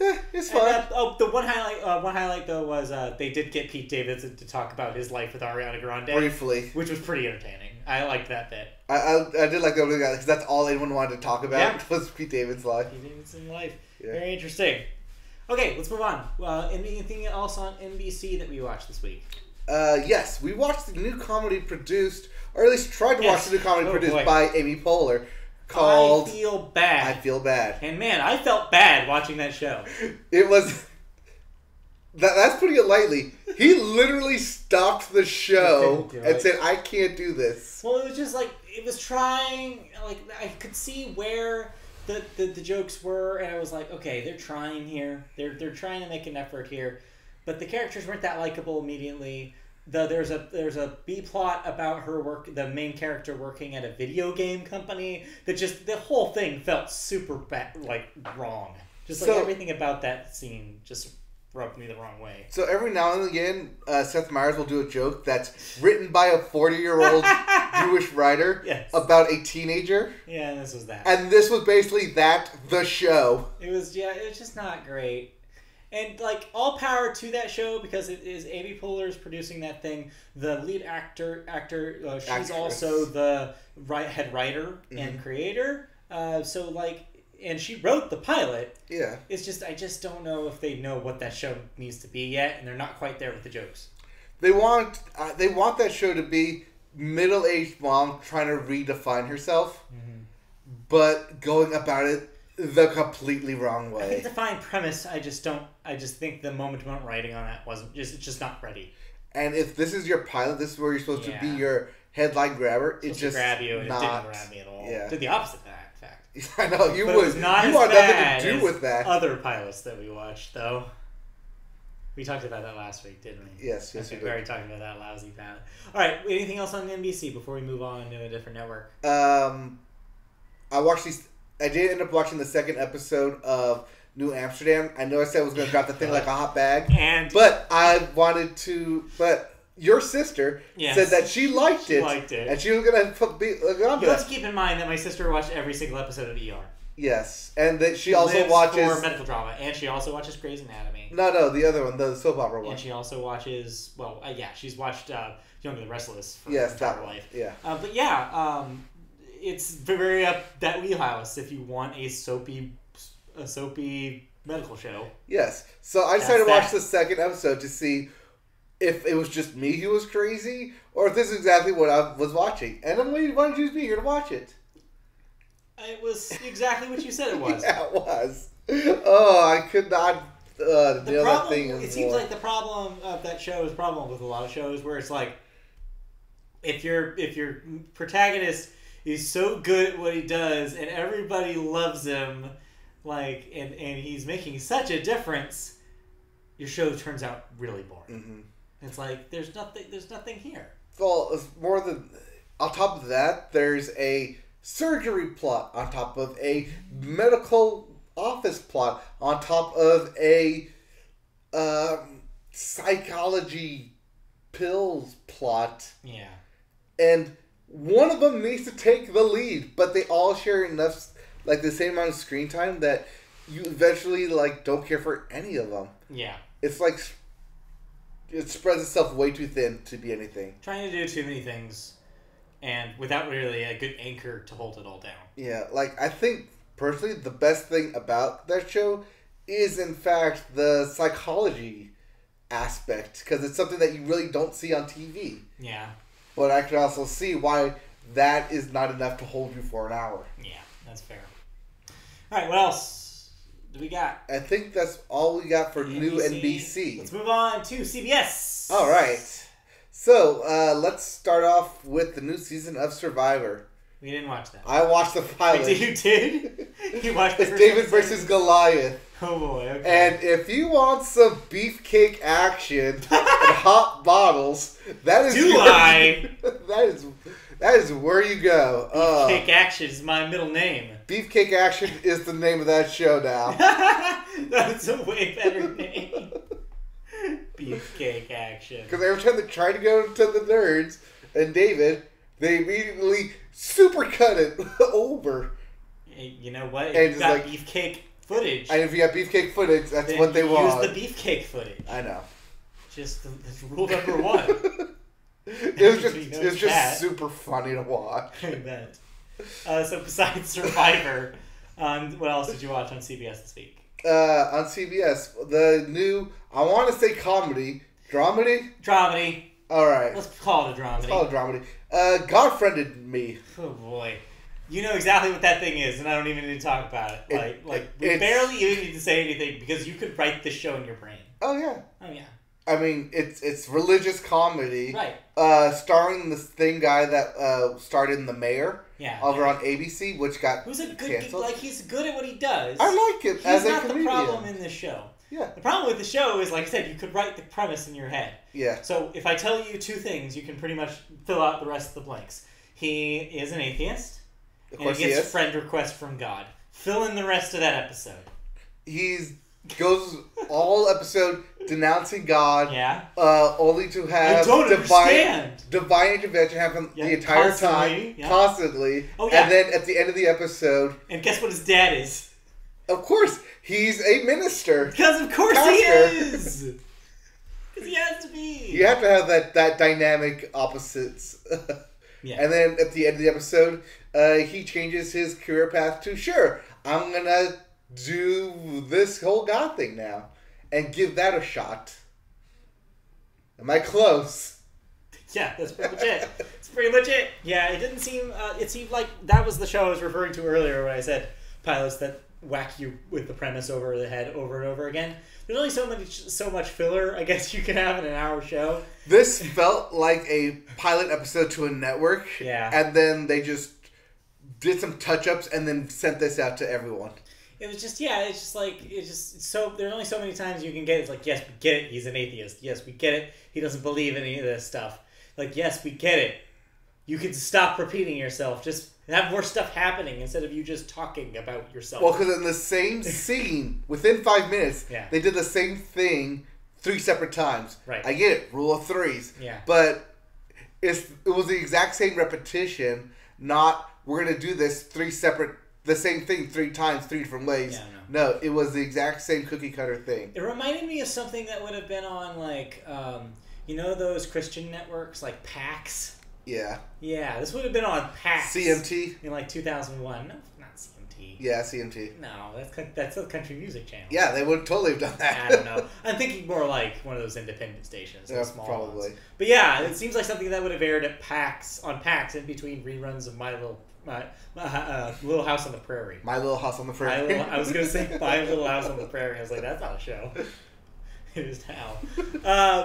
Speaker 1: Yeah, it's fine.
Speaker 2: The one highlight though was they did get Pete Davidson to talk about his life with Ariana Grande
Speaker 1: briefly,
Speaker 2: which was pretty entertaining. I liked that bit.
Speaker 1: I did like the opening guy because that's all anyone wanted to talk about was Pete Davidson's life.
Speaker 2: Pete Davidson's life. Yeah. Very interesting. Okay, let's move on. Anything else on NBC that we watched this week?
Speaker 1: Yes, we watched the new comedy produced, or at least tried to watch the new comedy produced by Amy Poehler called
Speaker 2: I Feel Bad.
Speaker 1: I Feel Bad.
Speaker 2: And man, I felt bad watching that show.
Speaker 1: It was... That's putting it lightly. He literally stopped the show and said, I can't do this.
Speaker 2: Well, it was just like, it was trying, like, I could see where the jokes were, and I was like, okay, they're trying here. They're trying to make an effort here. But the characters weren't that likable immediately. There's a B plot about her the main character working at a video game company that just, the whole thing felt super bad, like wrong. Just like everything about that scene just rubbed me the wrong way.
Speaker 1: So every now and again, Seth Meyers will do a joke that's written by a 40-year-old Jewish writer about a teenager.
Speaker 2: Yeah, and this was that.
Speaker 1: And this was basically the show.
Speaker 2: It was just not great. And, like, all power to that show because it is Amy Poehler's producing that thing. The lead actor, she's also the head writer and creator. So, like, and she wrote the pilot. Yeah. It's just, I just don't know if they know what that show needs to be yet, and they're not quite there with the jokes.
Speaker 1: They want that show to be middle-aged mom trying to redefine herself, but going about it the completely wrong way.
Speaker 2: I think the fine premise, I just think the moment-to-moment writing on that it's just not ready.
Speaker 1: And if this is your pilot, this is where you're supposed to be your headline grabber. It just
Speaker 2: grab you, and it didn't grab me at all. Yeah. Did the opposite of that, in fact.
Speaker 1: I know, you would.
Speaker 2: Not
Speaker 1: you
Speaker 2: want
Speaker 1: nothing to do with that.
Speaker 2: Other pilots that we watched, though. We talked about that last week, didn't we?
Speaker 1: Yes, we did.
Speaker 2: We already talked about that lousy pilot. All right, anything else on NBC before we move on to a different network?
Speaker 1: I did end up watching the second episode of New Amsterdam. I know I said I was going to drop the thing like a hot bag.
Speaker 2: But
Speaker 1: I wanted to... But your sister said that she liked it. And she was going to be...
Speaker 2: You have to keep in mind that my sister watched every single episode of ER.
Speaker 1: Yes. And that she also watches...
Speaker 2: for medical drama. And she also watches Grey's Anatomy.
Speaker 1: No, the other one. The soap opera one.
Speaker 2: And she also watches... Well, she's watched Young and the Restless for
Speaker 1: her
Speaker 2: entire life.
Speaker 1: Yeah.
Speaker 2: It's very up that wheelhouse if you want a soapy medical show.
Speaker 1: Yes. So I decided to watch the second episode to see if it was just me who was crazy or if this is exactly what I was watching. And then why did you be here to watch it?
Speaker 2: It was exactly what you said it was.
Speaker 1: Yeah, it was. Oh, I could not nail that thing anymore.
Speaker 2: It seems like the problem of that show is a problem with a lot of shows where it's like if your protagonist is so good at what he does and everybody loves him, like and he's making such a difference, your show turns out really boring. Mm-hmm. It's like there's nothing here.
Speaker 1: Well, it's more than on top of that, there's a surgery plot on top of a medical office plot on top of a psychology pills plot.
Speaker 2: Yeah.
Speaker 1: And one of them needs to take the lead, but they all share enough, like the same amount of screen time that you eventually like don't care for any of them.
Speaker 2: Yeah.
Speaker 1: It's like it spreads itself way too thin to be anything.
Speaker 2: Trying to do too many things, and without really a good anchor to hold it all down.
Speaker 1: Yeah, like I think personally the best thing about that show is in fact the psychology aspect because it's something that you really don't see on TV.
Speaker 2: Yeah.
Speaker 1: But I can also see why that is not enough to hold you for an hour.
Speaker 2: Yeah, that's fair. All right, what else do we got?
Speaker 1: I think that's all we got for new NBC.
Speaker 2: Let's move on to CBS.
Speaker 1: All right. So, let's start off with the new season of Survivor.
Speaker 2: We didn't watch that.
Speaker 1: I watched the pilot.
Speaker 2: Wait, you did? You watched the
Speaker 1: It's David versus Goliath.
Speaker 2: Oh boy, okay.
Speaker 1: And if you want some beefcake action and hot bottles, that is that is where you go.
Speaker 2: Beefcake Action is my middle name.
Speaker 1: Beefcake Action is the name of that show now.
Speaker 2: That's a way better name. Beefcake Action.
Speaker 1: Because every time they try to go to the nerds and David, they immediately supercut it over.
Speaker 2: You know what? If you've got beefcake footage.
Speaker 1: And if you got beefcake footage, that's what they want.
Speaker 2: Use the beefcake footage.
Speaker 1: I know.
Speaker 2: That's rule number one.
Speaker 1: It was just super funny to watch.
Speaker 2: I bet. So besides Survivor, what else did you watch on CBS this week?
Speaker 1: On CBS, the new, I want to say comedy. Dramedy?
Speaker 2: Dramedy.
Speaker 1: All right.
Speaker 2: Let's call it a dramedy.
Speaker 1: Let's call it dramedy. God Friended Me.
Speaker 2: Oh boy. You know exactly what that thing is, and I don't even need to talk about it. We barely even need to say anything because you could write this show in your brain.
Speaker 1: Oh yeah.
Speaker 2: Oh yeah.
Speaker 1: I mean, it's religious comedy.
Speaker 2: Right.
Speaker 1: Starring this thing guy that started in The Mayor.
Speaker 2: Yeah.
Speaker 1: Over on ABC, which got canceled.
Speaker 2: He's good at what he does.
Speaker 1: I like him as a comedian.
Speaker 2: He's not the problem in this show.
Speaker 1: Yeah.
Speaker 2: The problem with the show is, like I said, you could write the premise in your head.
Speaker 1: Yeah.
Speaker 2: So if I tell you two things, you can pretty much fill out the rest of the blanks. He is an atheist.
Speaker 1: Of course
Speaker 2: he gets friend requests from God. Fill in the rest of that episode.
Speaker 1: He goes all episode denouncing God.
Speaker 2: Yeah.
Speaker 1: Only to have divine intervention happen the entire time. Yeah. Constantly.
Speaker 2: Oh, yeah.
Speaker 1: And then at the end of the episode.
Speaker 2: And guess what his dad is?
Speaker 1: Of course. He's a minister.
Speaker 2: Because of course he is. Because he has to be.
Speaker 1: You have to have that dynamic opposites.
Speaker 2: Yeah.
Speaker 1: And then at the end of the episode, he changes his career path to, sure, I'm going to do this whole God thing now. And give that a shot. Am I close?
Speaker 2: Yeah, that's pretty much it. That's pretty much it. Yeah, it didn't seem... it seemed like that was the show I was referring to earlier when I said pilots that whack you with the premise over the head over and over again. There's only so much filler, I guess, you can have in an hour show.
Speaker 1: This felt like a pilot episode to a network.
Speaker 2: Yeah.
Speaker 1: And then they just did some touch-ups and then sent this out to everyone.
Speaker 2: It was just, there's only so many times you can get it. It's like, yes, we get it, he's an atheist. Yes, we get it, he doesn't believe in any of this stuff. Like, yes, we get it. You can stop repeating yourself. Just Have more stuff happening instead of you just talking about yourself.
Speaker 1: Well, because in the same scene, within 5 minutes, they did the same thing 3 separate times.
Speaker 2: Right.
Speaker 1: I get it, rule of threes.
Speaker 2: Yeah.
Speaker 1: But it was the exact same repetition, not we're going to do this the same thing 3 times, 3 different ways.
Speaker 2: Yeah,
Speaker 1: no, it was the exact same cookie cutter thing.
Speaker 2: It reminded me of something that would have been on, like, those Christian networks, like PAX?
Speaker 1: Yeah.
Speaker 2: Yeah, this would have been on PAX.
Speaker 1: CMT?
Speaker 2: In, like, 2001. No, not CMT.
Speaker 1: Yeah, CMT.
Speaker 2: No, that's the country music channel.
Speaker 1: Yeah, they would totally have done that.
Speaker 2: I don't know. I'm thinking more like one of those independent stations.
Speaker 1: Yeah,
Speaker 2: small
Speaker 1: probably.
Speaker 2: ones. But yeah, it seems like something that would have aired at PAX, in between reruns of Little House on the Prairie.
Speaker 1: My Little House on the Prairie.
Speaker 2: I was going to say My Little House on the Prairie. I was like, that's not a show. It is now.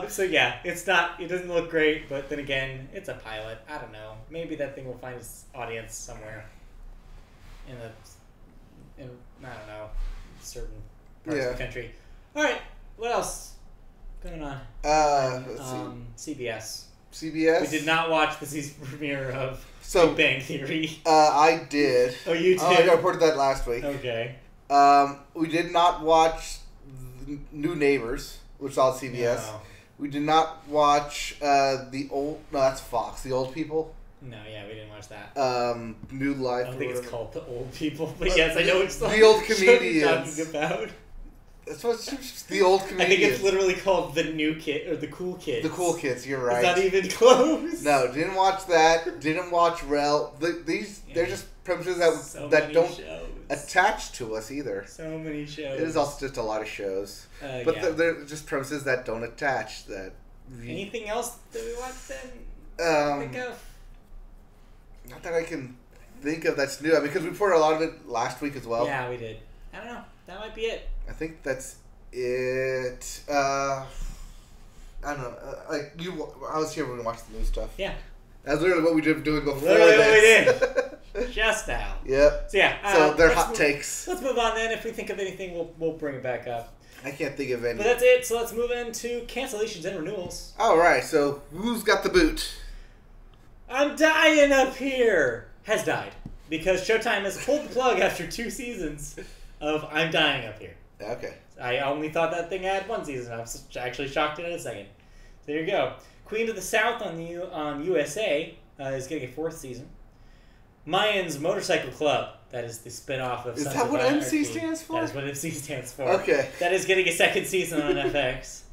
Speaker 2: So yeah, it doesn't look great, but then again, it's a pilot. I don't know. Maybe that thing will find its audience somewhere in I don't know, certain parts of the country. All right, what else going on?
Speaker 1: Let's see.
Speaker 2: CBS.
Speaker 1: CBS?
Speaker 2: We did not watch the season premiere of Big Bang Theory.
Speaker 1: I did.
Speaker 2: Oh, you did?
Speaker 1: I reported that last week.
Speaker 2: Okay.
Speaker 1: We did not watch New Neighbors, which is on CBS.
Speaker 2: No.
Speaker 1: We did not watch that's Fox, The Old People.
Speaker 2: No, yeah, we didn't watch that.
Speaker 1: New Life.
Speaker 2: I don't think it's called The Old People, but yes, I know it's
Speaker 1: The Old
Speaker 2: show
Speaker 1: Comedians.
Speaker 2: you're talking about.
Speaker 1: That's what it's The Old Comedians.
Speaker 2: I think it's literally called The New Kid, or The Cool Kids.
Speaker 1: The Cool Kids, you're right.
Speaker 2: It's not even close.
Speaker 1: No, didn't watch that. Didn't watch Rel. They're just premises that don't attach to us either.
Speaker 2: So many shows.
Speaker 1: It is also just a lot of shows. But they're just premises that don't attach.
Speaker 2: Anything else that we watched then? Think of?
Speaker 1: Not that I can think of that's new. I mean, because we reported a lot of it last week as well.
Speaker 2: Yeah, we did. I don't know. That might be it.
Speaker 1: I think that's it. I don't know. I was here when we watched the new stuff.
Speaker 2: Yeah.
Speaker 1: That's literally what we did doing before
Speaker 2: literally
Speaker 1: this.
Speaker 2: What we did. Just now.
Speaker 1: Yep.
Speaker 2: So yeah.
Speaker 1: So they're hot takes.
Speaker 2: Let's move on then. If we think of anything, we'll bring it back up.
Speaker 1: I can't think of any.
Speaker 2: But that's it. So let's move into cancellations and renewals.
Speaker 1: All right. So who's got the boot?
Speaker 2: I'm dying up here. Has died because Showtime has pulled the plug after 2 seasons of I'm dying up here.
Speaker 1: Okay.
Speaker 2: I only thought that thing had 1 season. I was actually shocked at it a second. So there you go. Queen of the South on USA is getting a 4th season. Mayans Motorcycle Club. That is the spin-off of.
Speaker 1: Is that what MC stands for?
Speaker 2: That is what MC stands for.
Speaker 1: Okay.
Speaker 2: That is getting a 2nd season on FX.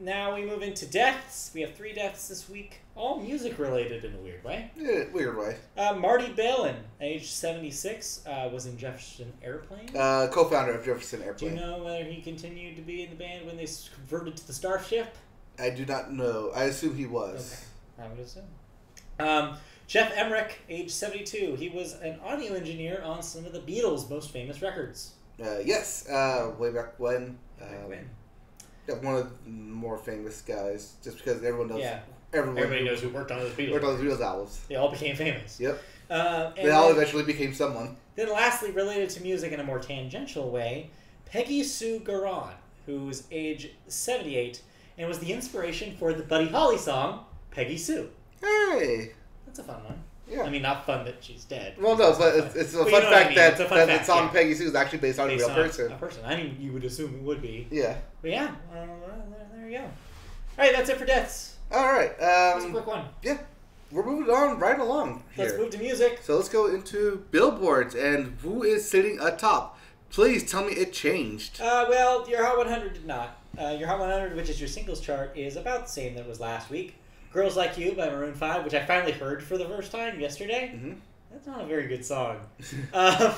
Speaker 2: Now we move into deaths. We have 3 deaths this week, all music related in a weird way.
Speaker 1: Yeah, weird way.
Speaker 2: Marty Balin, age 76, was in Jefferson Airplane.
Speaker 1: Co-founder of Jefferson
Speaker 2: Do
Speaker 1: Airplane.
Speaker 2: you know whether he continued to be in the band when they converted to the Starship?
Speaker 1: I do not know. I assume he was.
Speaker 2: Okay, I would assume. Jeff Emmerich, age 72. He was an audio engineer on some of the Beatles' most famous records.
Speaker 1: Yes, way back when.
Speaker 2: When?
Speaker 1: One of the more famous guys, just because everyone knows.
Speaker 2: Yeah.
Speaker 1: Everybody
Speaker 2: knows who worked on those Beatles.
Speaker 1: Worked on the Beatles albums.
Speaker 2: They all became famous.
Speaker 1: Yep.
Speaker 2: And
Speaker 1: they all eventually became someone.
Speaker 2: Then lastly, related to music in a more tangential way, Peggy Sue Garon, who's age 78, and was the inspiration for the Buddy Holly song, Peggy Sue.
Speaker 1: Hey!
Speaker 2: That's a fun one.
Speaker 1: Yeah.
Speaker 2: I mean, not fun that she's dead.
Speaker 1: Well, no, but it's a fun fact that the song Peggy Sue is actually based on a real person.
Speaker 2: A person. I mean, you would assume it would be.
Speaker 1: Yeah.
Speaker 2: But yeah, there you go. All right, that's it for deaths.
Speaker 1: All right.
Speaker 2: That's a quick one.
Speaker 1: Yeah. We're moving on right along here.
Speaker 2: Let's move to music.
Speaker 1: So let's go into billboards and who is sitting atop. Please tell me it changed.
Speaker 2: Well, your Hot 100 did not. Your Hot 100, which is your singles chart, is about the same that it was last week. Girls Like You by Maroon 5, which I finally heard for the first time yesterday.
Speaker 1: Mm-hmm.
Speaker 2: That's not a very good song. It's a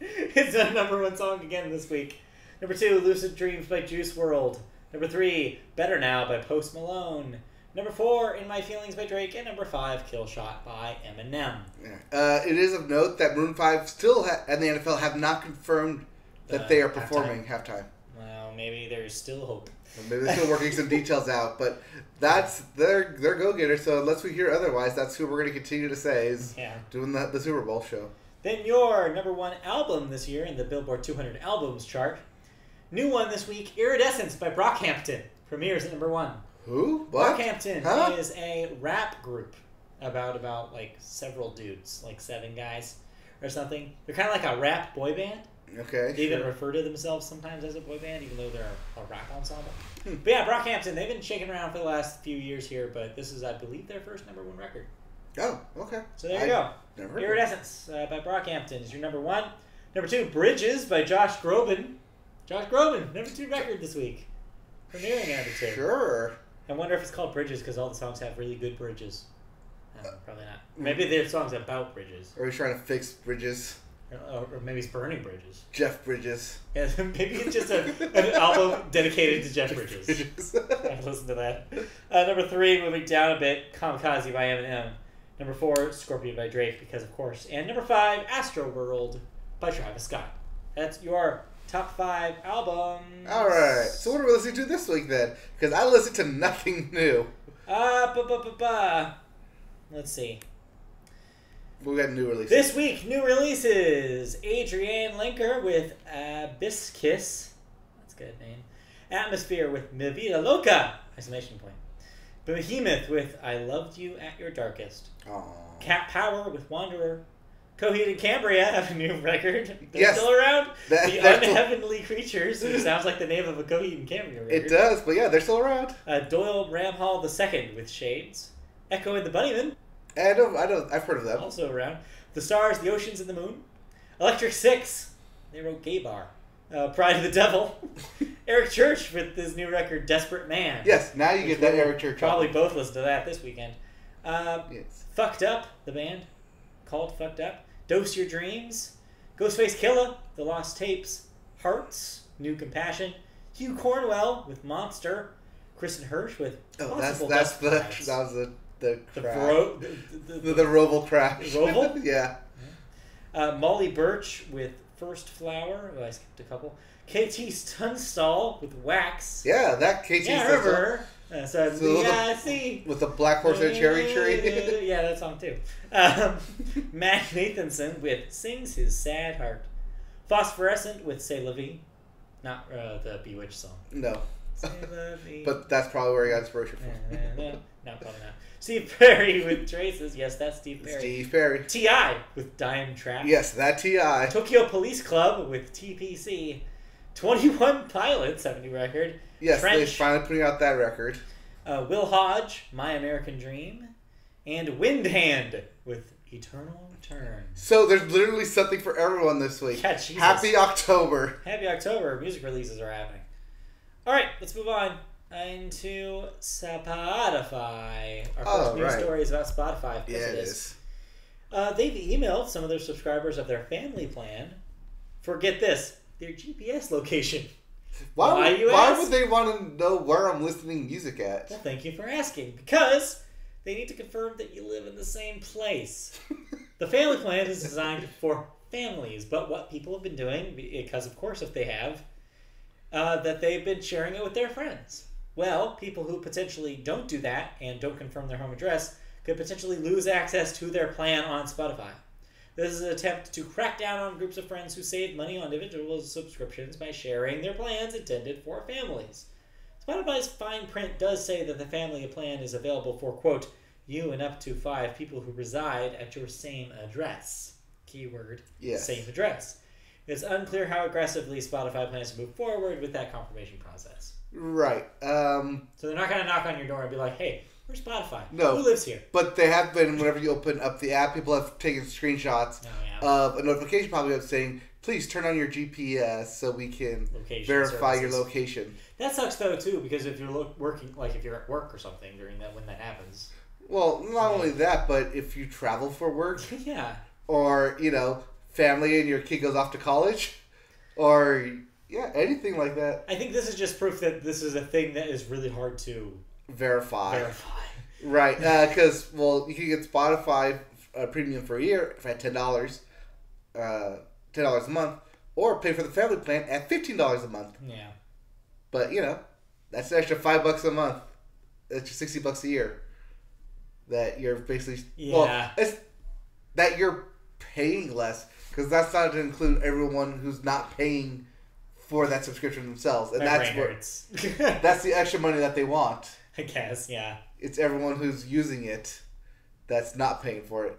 Speaker 2: #1 song again this week. Number 2, Lucid Dreams by Juice WRLD. Number 3, Better Now by Post Malone. Number 4, In My Feelings by Drake. And number 5, Kill Shot by Eminem.
Speaker 1: Yeah. It is of note that Maroon 5 still and the NFL have not confirmed that they are performing halftime.
Speaker 2: Well, maybe there's still hope.
Speaker 1: Maybe they're still working some details out, but that's their go-getter, so unless we hear otherwise, that's who we're going to continue to say is doing the Super Bowl show.
Speaker 2: Then your #1 album this year in the Billboard 200 Albums chart. New one this week, Iridescence by Brockhampton. Premieres at #1.
Speaker 1: Who? What?
Speaker 2: Brockhampton is a rap group. about like several dudes, like 7 guys or something. They're kind of like a rap boy band.
Speaker 1: Okay.
Speaker 2: They even refer to themselves sometimes as a boy band, even though they're a rap ensemble. But yeah, Brockhampton, they've been shaking around for the last few years here, but this is, I believe, their first #1 record.
Speaker 1: Oh, okay.
Speaker 2: So there you go.
Speaker 1: Never heard
Speaker 2: Iridescence by Brockhampton is your #1. Number 2, Bridges by Josh Groban. Josh Groban, #2 record this week. Premiering #2.
Speaker 1: Sure.
Speaker 2: I wonder if it's called Bridges because all the songs have really good bridges. Probably not. Maybe they're songs about bridges.
Speaker 1: Are we trying to fix bridges?
Speaker 2: Or maybe it's burning bridges.
Speaker 1: Jeff Bridges.
Speaker 2: Yeah, maybe it's just an album dedicated to Jeff Bridges. I'd listen to that. Number 3, moving down a bit, Kamikaze by Eminem. Number 4, Scorpion by Drake, because of course. And number 5, Astro World by Travis Scott. That's your top 5 albums.
Speaker 1: All right. So what are we listening to this week then? Because I listened to nothing new.
Speaker 2: Let's see.
Speaker 1: We got new releases.
Speaker 2: This week, new releases. Adrienne Lenker with Abyss Kiss. That's a good name. Atmosphere with Mi Vida Loca! Exclamation point. Behemoth with I Loved You at Your Darkest.
Speaker 1: Aww.
Speaker 2: Cat Power with Wanderer. Coheed and Cambria have a new record. They're
Speaker 1: Yes.
Speaker 2: still around. The
Speaker 1: That's
Speaker 2: Unheavenly Creatures, which sounds like the name of a Coheed and Cambria record.
Speaker 1: It does, but yeah, they're still around.
Speaker 2: Doyle Bramhall II with Shades. Echo and the Bunnymen.
Speaker 1: I've heard of them.
Speaker 2: Also around. The Stars, the Oceans, and the Moon. Electric Six. They wrote Gay Bar. Pride of the Devil. Eric Church with his new record, Desperate Man.
Speaker 1: Yes, now you get that Eric Church.
Speaker 2: Probably both listen to that this weekend.
Speaker 1: Yes.
Speaker 2: Fucked Up, the band. Called Fucked Up. Dose Your Dreams. Ghostface Killah, The Lost Tapes. Hearts, New Compassion. Hugh Cornwell with Monster. Kristen Hirsch with Possible Dust Clouds.
Speaker 1: That was the
Speaker 2: The
Speaker 1: Roval crash.
Speaker 2: Roval?
Speaker 1: Yeah.
Speaker 2: Molly Birch with First Flower. Oh, I skipped a couple. KT Tunstall with Wax.
Speaker 1: Yeah, that KT
Speaker 2: Yeah, I remember her. See.
Speaker 1: with the black horse and a cherry tree.
Speaker 2: Yeah, that song too. Matt Nathanson with Sings His Sad Heart. Phosphorescent with C'est La Vie. Not the Bewitched song.
Speaker 1: No.
Speaker 2: C'est La Vie.
Speaker 1: But that's probably where he got inspiration from.
Speaker 2: No, probably not. Steve Perry with Traces. Yes, that's Steve Perry.
Speaker 1: Steve Perry.
Speaker 2: T.I. with Dime Trap.
Speaker 1: Yes, that T.I.
Speaker 2: Tokyo Police Club with TPC. 21 Pilots have a new record.
Speaker 1: Yes,
Speaker 2: Trench.
Speaker 1: they're finally putting out that record.
Speaker 2: Will Hodge, My American Dream. And Windhand with Eternal Return.
Speaker 1: So there's literally something for everyone this week.
Speaker 2: Yeah, Jesus.
Speaker 1: Happy October.
Speaker 2: Happy October. Music releases are happening. All right, let's move on into Spotify. Our first news story is about Spotify. Of course it is. They've emailed some of their subscribers of their family plan for, get this, their GPS location.
Speaker 1: Why would they want to know where I'm listening music at?
Speaker 2: Well, thank you for asking. Because they need to confirm that you live in the same place. The family plan is designed for families, but what people have been doing, because of course if they have, that they've been sharing it with their friends. Well, people who potentially don't do that and don't confirm their home address could potentially lose access to their plan on Spotify. This is an attempt to crack down on groups of friends who save money on individual subscriptions by sharing their plans intended for families. Spotify's fine print does say that the family plan is available for, quote, you and up to 5 people who reside at your same address. Keyword,
Speaker 1: yes.
Speaker 2: Same address. It's unclear how aggressively Spotify plans to move forward with that confirmation process.
Speaker 1: Right.
Speaker 2: So they're not going to knock on your door and be like, hey, where's Spotify?
Speaker 1: No.
Speaker 2: Who lives here?
Speaker 1: But they have been, whenever you open up the app, people have taken screenshots of a notification popping up saying, please turn on your GPS so we can verify your location.
Speaker 2: That sucks though too, because if you're working, like if you're at work or something during that, when that happens.
Speaker 1: Well, not only that, but if you travel for work.
Speaker 2: Yeah.
Speaker 1: Or, family and your kid goes off to college. Or, anything like that.
Speaker 2: I think this is just proof that this is a thing that is really hard to
Speaker 1: verify. Right, because, you can get Spotify premium for a year at $10 a month, or pay for the family plan at $15 a month.
Speaker 2: Yeah.
Speaker 1: But, that's an extra $5 a month. That's just $60 a year. That you're basically...
Speaker 2: Yeah.
Speaker 1: Well, it's that you're paying less, because that's not to include everyone who's not paying for that subscription themselves. And that's the extra money that they want.
Speaker 2: I guess, yeah.
Speaker 1: It's everyone who's using it that's not paying for it.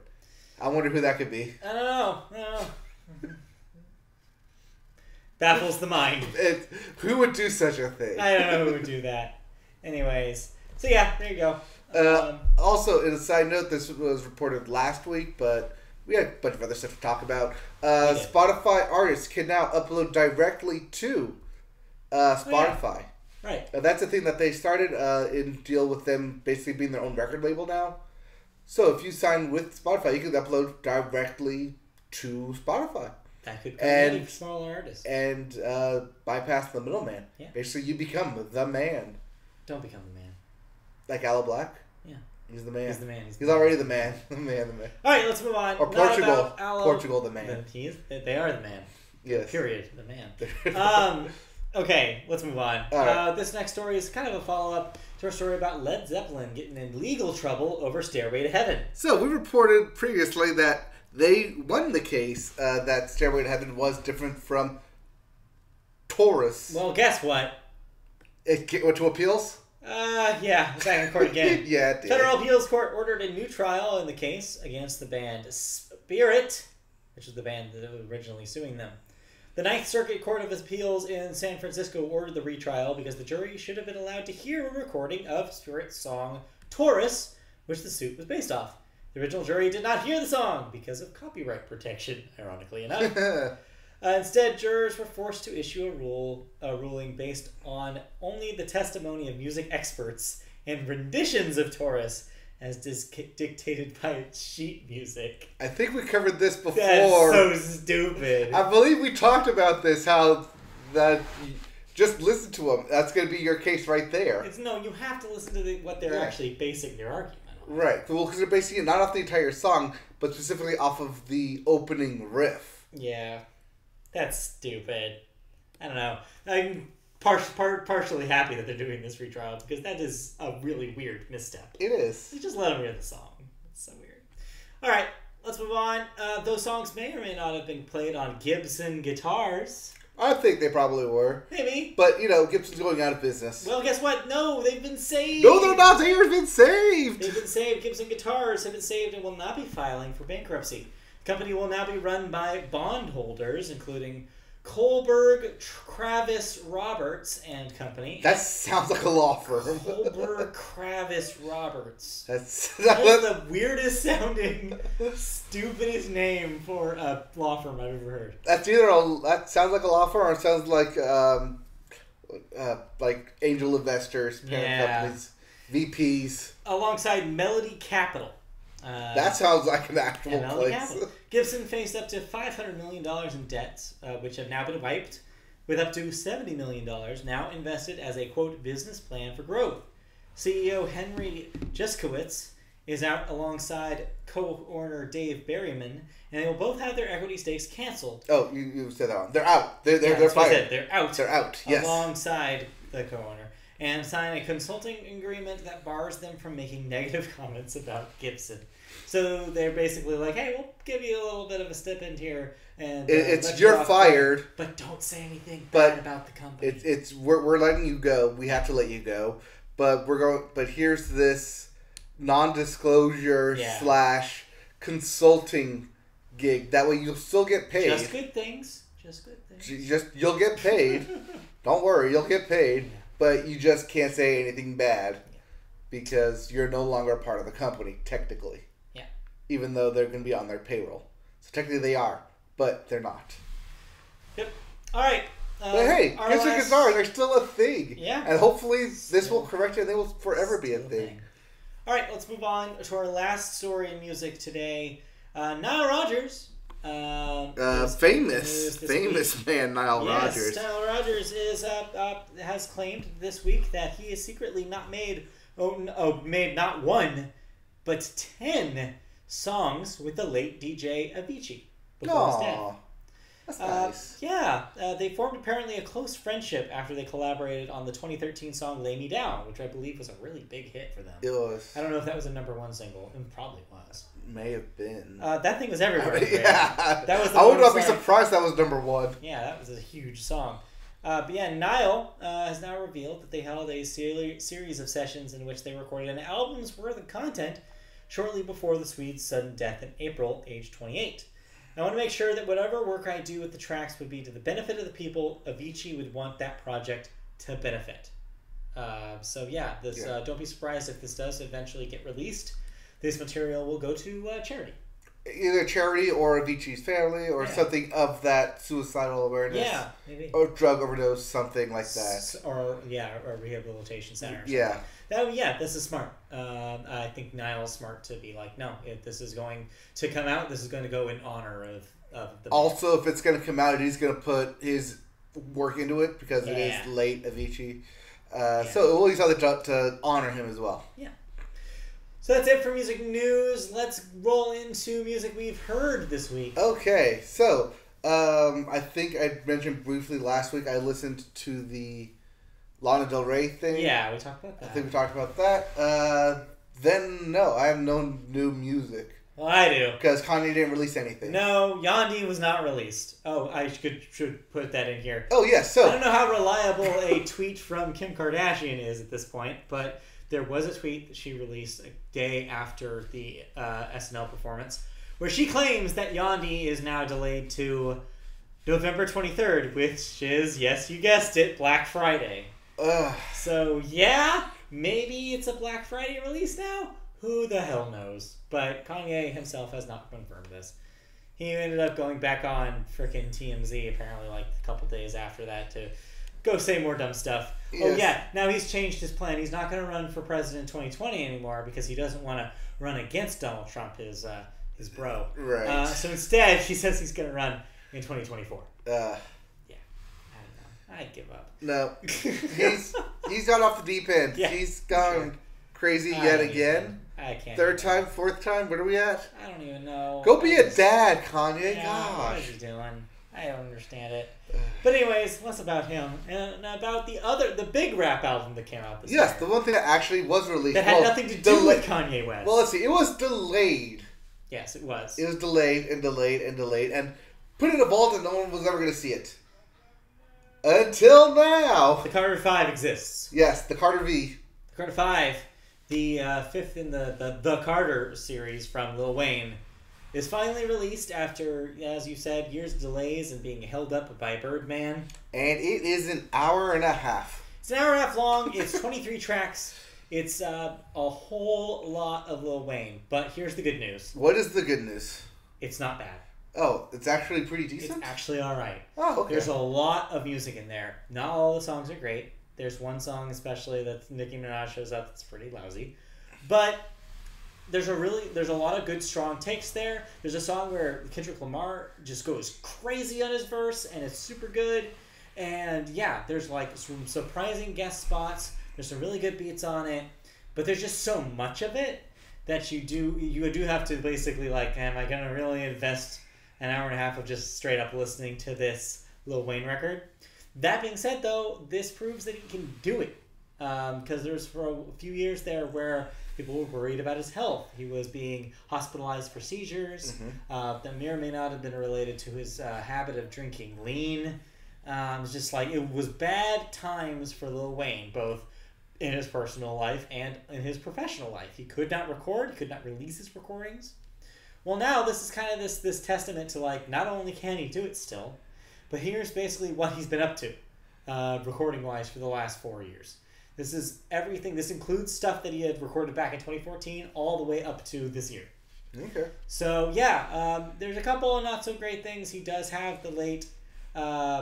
Speaker 1: I wonder who that could be.
Speaker 2: I don't know. Baffles the mind.
Speaker 1: Who would do such a thing?
Speaker 2: I don't know who would do that. Anyways, so yeah, there you go.
Speaker 1: Also, in a side note, this was reported last week, but we had a bunch of other stuff to talk about. Spotify artists can now upload directly to Spotify.
Speaker 2: Right.
Speaker 1: That's a thing that they started in deal with them basically being their own record label now. So if you sign with Spotify, you can upload directly to Spotify.
Speaker 2: That could come any small artist.
Speaker 1: And bypass the middleman.
Speaker 2: Yeah.
Speaker 1: Basically, you become the man.
Speaker 2: Don't become the man.
Speaker 1: Like Aloe Black?
Speaker 2: Yeah.
Speaker 1: He's the man.
Speaker 2: He's the man.
Speaker 1: He's already the man. The man.
Speaker 2: All right, let's move on.
Speaker 1: Or Portugal. Portugal, the man.
Speaker 2: They are the man.
Speaker 1: Yes.
Speaker 2: Period. The man. Okay, let's move on.
Speaker 1: Right.
Speaker 2: This next story is kind of a follow-up to our story about Led Zeppelin getting in legal trouble over Stairway to Heaven.
Speaker 1: So we reported previously that they won the case that Stairway to Heaven was different from Taurus.
Speaker 2: Well, guess what?
Speaker 1: It went to appeals?
Speaker 2: Yeah, back in court again.
Speaker 1: Yeah, it did.
Speaker 2: Federal Appeals Court ordered a new trial in the case against the band Spirit, which is the band that was originally suing them. The Ninth Circuit Court of Appeals in San Francisco ordered the retrial because the jury should have been allowed to hear a recording of Spirit's song Taurus, which the suit was based off. The original jury did not hear the song because of copyright protection, ironically enough. Instead, jurors were forced to issue a ruling based on only the testimony of music experts and renditions of Taurus as dictated by its sheet music.
Speaker 1: I think we covered this before.
Speaker 2: That's so stupid.
Speaker 1: I believe we talked about this, how that just listen to them. That's going to be your case right there.
Speaker 2: You have to listen to what they're actually basing their argument on.
Speaker 1: Right. Well, because they're basing it not off the entire song, but specifically off of the opening riff.
Speaker 2: Yeah. That's stupid. I don't know. I'm partially happy that they're doing this retrial because that is a really weird misstep.
Speaker 1: It is.
Speaker 2: You just let them hear the song. It's so weird. All right, let's move on. Those songs may or may not have been played on Gibson guitars.
Speaker 1: I think they probably were.
Speaker 2: Maybe.
Speaker 1: But, Gibson's going out of business.
Speaker 2: Well, guess what? No, they've been saved.
Speaker 1: No, they're not. They've been saved.
Speaker 2: They've been saved. Gibson guitars have been saved and will not be filing for bankruptcy. The company will now be run by bondholders, including Kohlberg, Kravis, Roberts and Company.
Speaker 1: That sounds like a law firm.
Speaker 2: Kohlberg, Kravis, Roberts.
Speaker 1: That's
Speaker 2: the weirdest sounding, stupidest name for a law firm I've ever heard.
Speaker 1: That's that sounds like a law firm, or it sounds like angel investors, parent companies, VPs.
Speaker 2: Alongside Melody Capital.
Speaker 1: That sounds like an actual place.
Speaker 2: Capital. Gibson faced up to $500 million in debts, which have now been wiped, with up to $70 million now invested as a, quote, business plan for growth. CEO Henry Juskowitz is out alongside co-owner Dave Berryman, and they will both have their equity stakes canceled.
Speaker 1: Oh, you said that one. They're out. They're fired.
Speaker 2: They're out.
Speaker 1: They're out, yes.
Speaker 2: Alongside the co-owner. And sign a consulting agreement that bars them from making negative comments about Gibson. So they're basically like, hey, we'll give you a little bit of a stip in here, and
Speaker 1: you're fired,
Speaker 2: but don't say anything bad about the company.
Speaker 1: We're letting you go. We have to let you go, but But here's this non-disclosure / consulting gig. That way you'll still get paid.
Speaker 2: Just good things.
Speaker 1: You'll get paid. Don't worry, you'll get paid. Yeah. But you just can't say anything bad because you're no longer a part of the company, technically.
Speaker 2: Yeah.
Speaker 1: Even though they're going to be on their payroll. So technically they are, but they're not.
Speaker 2: Yep. All right.
Speaker 1: But hey, Gibson guitars are still a thing.
Speaker 2: Yeah.
Speaker 1: And hopefully this will correct it and they will forever be a thing.
Speaker 2: All right, let's move on to our last story in music today. Nile Rodgers.
Speaker 1: Famous man Nile Rodgers.
Speaker 2: Nile Rodgers has claimed this week that he has secretly not made not one, but 10 songs with the late DJ Avicii before his death.
Speaker 1: That's nice.
Speaker 2: They formed apparently a close friendship after they collaborated on the 2013 song "Lay Me Down," which I believe was a really big hit for them.
Speaker 1: It was.
Speaker 2: I don't know if that was a #1 single. It probably was.
Speaker 1: May have been.
Speaker 2: That thing was everywhere.
Speaker 1: Yeah.
Speaker 2: That was.
Speaker 1: I would not be surprised that was #1.
Speaker 2: Yeah, that was a huge song. Nile has now revealed that they held a series of sessions in which they recorded an album's worth of content shortly before the Swede's sudden death in April, age 28. I want to make sure that whatever work I do with the tracks would be to the benefit of the people Avicii would want that project to benefit. Don't be surprised if this does eventually get released. This material will go to charity.
Speaker 1: Either charity or Avicii's family or something of that suicidal awareness.
Speaker 2: Yeah, maybe.
Speaker 1: Or drug overdose, something like that.
Speaker 2: Or a rehabilitation center. Or something.
Speaker 1: Yeah.
Speaker 2: This is smart. I think Niall's smart to be like, no, if this is going to come out, this is going to go in honor of the...
Speaker 1: Also, if it's going to come out, he's going to put his work into it because it is late Avicii. So we'll use other to honor him as well.
Speaker 2: Yeah. So that's it for music news. Let's roll into music we've heard this week.
Speaker 1: Okay, so I think I mentioned briefly last week I listened to the Lana Del Rey thing.
Speaker 2: Yeah, we talked about that.
Speaker 1: I think we talked about that. Then, no, I have no new music.
Speaker 2: Well, I do.
Speaker 1: Because Kanye didn't release anything.
Speaker 2: No, Yandi was not released. Oh, I should put that in here.
Speaker 1: Oh, yes, so...
Speaker 2: I don't know how reliable a tweet from Kim Kardashian is at this point, but... There was a tweet that she released a day after the SNL performance where she claims that Yandi is now delayed to November 23rd, which is, yes, you guessed it, Black Friday. So, yeah, maybe it's a Black Friday release now? Who the hell knows? But Kanye himself has not confirmed this. He ended up going back on frickin' TMZ apparently like a couple days after that to go say more dumb stuff. Yes. Oh, yeah. Now he's changed his plan. He's not going to run for president in 2020 anymore because he doesn't want to run against Donald Trump, his bro.
Speaker 1: Right.
Speaker 2: So instead, he says he's going to run in 2024. Yeah. I don't know. I'd give up.
Speaker 1: No. He's gone off the deep end. Yeah. He's gone crazy yet again.
Speaker 2: I can't.
Speaker 1: Third time? Fourth time? What are we at?
Speaker 2: I don't even know.
Speaker 1: Go be a dad, Kanye.
Speaker 2: Yeah,
Speaker 1: gosh.
Speaker 2: What is he doing? I don't understand it. But anyways, less about him and about the big rap album that came out this year.
Speaker 1: Yes, the one thing that actually was released.
Speaker 2: That had nothing to do with Kanye West.
Speaker 1: Well, let's see. It was delayed.
Speaker 2: Yes, it was.
Speaker 1: It was delayed and delayed and delayed and put in a vault and no one was ever going to see it. Until now.
Speaker 2: The Carter 5 exists.
Speaker 1: Yes, the Carter V.
Speaker 2: The Carter 5, the fifth in the Carter series from Lil Wayne, is finally released after, as you said, years of delays and being held up by Birdman.
Speaker 1: And it is an hour and a half.
Speaker 2: It's an hour and a half long. It's 23 tracks. It's a whole lot of Lil Wayne. But here's the good news.
Speaker 1: What is the good news?
Speaker 2: It's not bad.
Speaker 1: Oh, it's actually pretty decent?
Speaker 2: It's actually alright.
Speaker 1: Oh, okay.
Speaker 2: There's a lot of music in there. Not all the songs are great. There's one song especially that Nicki Minaj shows up that's pretty lousy. But... There's a lot of good, strong takes there. There's a song where Kendrick Lamar just goes crazy on his verse, and it's super good. And yeah, there's like some surprising guest spots. There's some really good beats on it, but there's just so much of it that you do have to basically like, am I gonna really invest an hour and a half of just straight up listening to this Lil Wayne record? That being said, though, this proves that he can do it. Because there's for a few years there where people were worried about his health. He was being hospitalized for seizures that may or may not have been related to his habit of drinking lean. It's just like, it was bad times for Lil Wayne, both in his personal life and in his professional life. He could not record, he could not release his recordings. Well, now this is kind of this testament to like, not only can he do it still, but here's basically what he's been up to, recording-wise, for the last 4 years. This is everything. This includes stuff that he had recorded back in 2014 all the way up to this year.
Speaker 1: Okay.
Speaker 2: So, yeah, there's a couple of not so great things. He does have the late XXX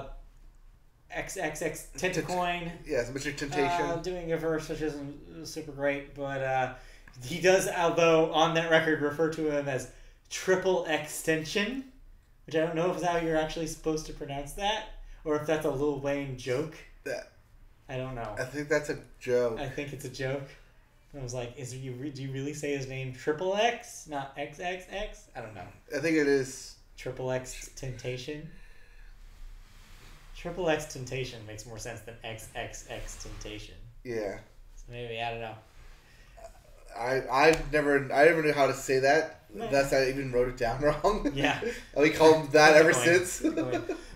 Speaker 2: Tentacoin.
Speaker 1: Yes, Mr. Temptation.
Speaker 2: Doing a verse which isn't super great, but he does, although on that record, refer to him as Triple Extension, which I don't know if is how you're actually supposed to pronounce that, or if that's a Lil Wayne joke. I don't know.
Speaker 1: I think that's a joke.
Speaker 2: I think it's a joke. I was like, do you really say his name Triple X, not XXX? I don't know.
Speaker 1: I think it is.
Speaker 2: Triple X Temptation? Triple X Temptation makes more sense than XXX Temptation.
Speaker 1: Yeah.
Speaker 2: So maybe, I don't know.
Speaker 1: I never knew how to say that.
Speaker 2: No.
Speaker 1: Thus, I even wrote it down wrong.
Speaker 2: Yeah.
Speaker 1: We called him that ever since.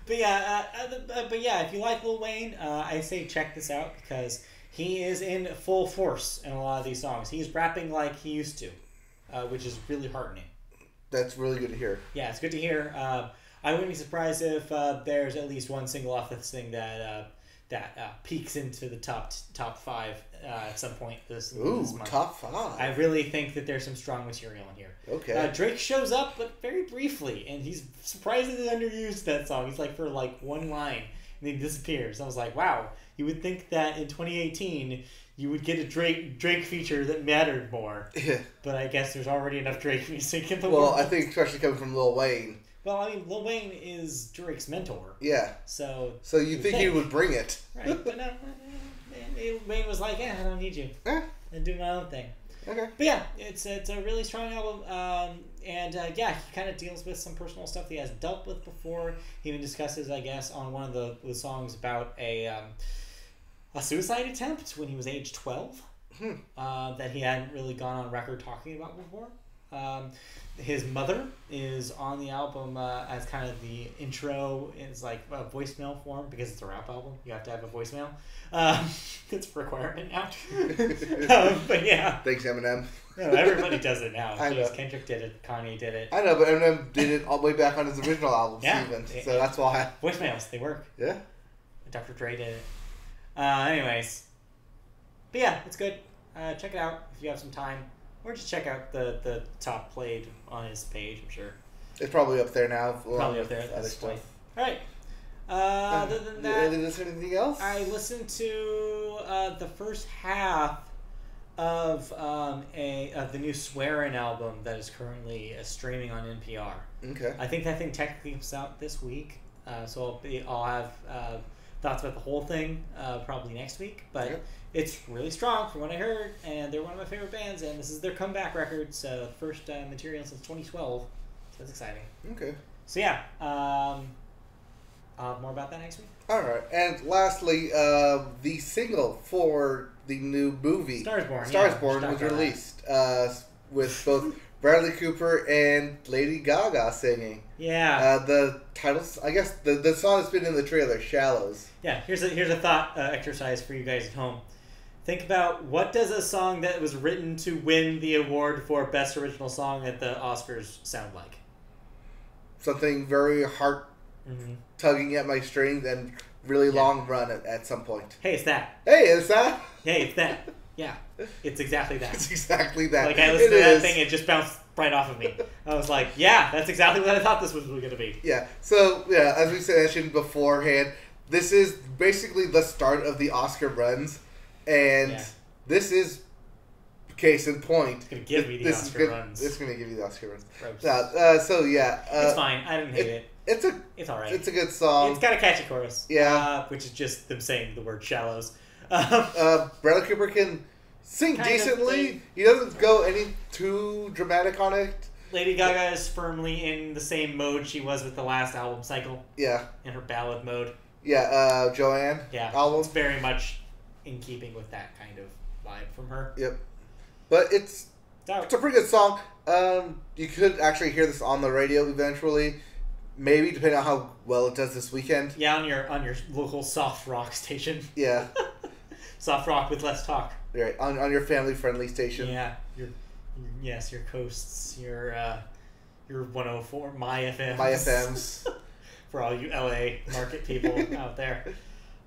Speaker 2: But yeah, if you like Lil Wayne, I say check this out because he is in full force in a lot of these songs. He's rapping like he used to. which is really heartening.
Speaker 1: That's really good to hear.
Speaker 2: Yeah, it's good to hear. I wouldn't be surprised if there's at least one single off this thing that peaks into the top 5 at some point this month.
Speaker 1: Top 5.
Speaker 2: I really think that there's some strong material in here.
Speaker 1: Okay.
Speaker 2: Drake shows up, but very briefly, and he's surprisingly underused that song. He's like for like one line, and he disappears. I was like, wow. You would think that in 2018 you would get a Drake feature that mattered more.
Speaker 1: Yeah.
Speaker 2: But I guess there's already enough Drake music in the
Speaker 1: Well,
Speaker 2: world.
Speaker 1: I think especially coming from Lil Wayne.
Speaker 2: Well, I mean, Lil Wayne is Drake's mentor.
Speaker 1: Yeah.
Speaker 2: So
Speaker 1: you think he would bring it.
Speaker 2: Right. But no, Wayne was like, yeah, I don't need you. And do my own thing.
Speaker 1: Okay.
Speaker 2: But yeah, it's a really strong album. And he kind of deals with some personal stuff that he has dealt with before. He even discusses, I guess, on one of the songs about a suicide attempt when he was age 12 that he hadn't really gone on record talking about before. His mother is on the album as kind of the intro. It's like a voicemail form because it's a rap album. You have to have a voicemail. It's a requirement now. But yeah.
Speaker 1: Thanks, Eminem.
Speaker 2: No, everybody does it now.
Speaker 1: I know.
Speaker 2: Kendrick did it. Kanye did it.
Speaker 1: I know, but Eminem did it all the way back on his original album,
Speaker 2: Yeah.
Speaker 1: even. So that's why.
Speaker 2: Voicemails, they work.
Speaker 1: Yeah.
Speaker 2: Dr. Dre did it. Anyways. But yeah, it's good. Check it out if you have some time. Or just check out the top played on his page, I'm sure.
Speaker 1: It's probably up there now.
Speaker 2: Probably up there at
Speaker 1: Other
Speaker 2: this point.
Speaker 1: stuff.
Speaker 2: Alright. Other than that,
Speaker 1: Did you listen to anything else?
Speaker 2: I listened to the first half of the new Swearin' album that is currently streaming on NPR.
Speaker 1: Okay.
Speaker 2: I think that thing technically comes out this week, so I'll have thoughts about the whole thing probably next week. But
Speaker 1: Yep.
Speaker 2: It's really strong from what I heard, and they're one of my favorite bands, and this is their comeback record, so first material since 2012, so that's exciting.
Speaker 1: Okay.
Speaker 2: So yeah, I'll have more about that next week.
Speaker 1: Alright, and lastly, the single for the new movie,
Speaker 2: Stars Born,
Speaker 1: was released with both Bradley Cooper and Lady Gaga singing.
Speaker 2: Yeah.
Speaker 1: The titles, I guess, the song that's been in the trailer, Shallows.
Speaker 2: Yeah, here's a thought exercise for you guys at home. Think about what does a song that was written to win the award for Best Original Song at the Oscars sound like?
Speaker 1: Something very heart tugging at my strings and really long run at some point.
Speaker 2: Hey, it's that.
Speaker 1: Hey, is that?
Speaker 2: Hey, it's that. Yeah, it's exactly that.
Speaker 1: It's exactly that.
Speaker 2: Like, I listened to that thing, it just bounced right off of me. I was like, yeah, that's exactly what I thought this was going to be.
Speaker 1: Yeah, so, yeah, as we mentioned beforehand, this is basically the start of the Oscar runs, and this is case in point.
Speaker 2: It's going to give me the Oscar runs.
Speaker 1: It's going to give you the Oscar runs.
Speaker 2: Gross.
Speaker 1: So, yeah.
Speaker 2: It's fine. I didn't hate it.
Speaker 1: It's
Speaker 2: all right.
Speaker 1: It's a good song.
Speaker 2: It's got a catchy chorus.
Speaker 1: Yeah.
Speaker 2: Which is just them saying the word shallows.
Speaker 1: Bradley Cooper can sing
Speaker 2: Kind of
Speaker 1: decently.
Speaker 2: thing.
Speaker 1: He doesn't go any too dramatic on it.
Speaker 2: Lady Gaga is firmly in the same mode she was with the last album cycle.
Speaker 1: Yeah.
Speaker 2: In her ballad mode.
Speaker 1: Yeah, Joanne album.
Speaker 2: It's very much in keeping with that kind of vibe from her.
Speaker 1: Yep. But it's a pretty good song. You could actually hear this on the radio eventually. Maybe, depending on how well it does this weekend.
Speaker 2: Yeah, on your local soft rock station.
Speaker 1: Yeah.
Speaker 2: Soft rock with less talk.
Speaker 1: Right, on your family-friendly station.
Speaker 2: Yeah. Your Coasts, your 104, My FMs.
Speaker 1: My FMs.
Speaker 2: For all you LA market people out there.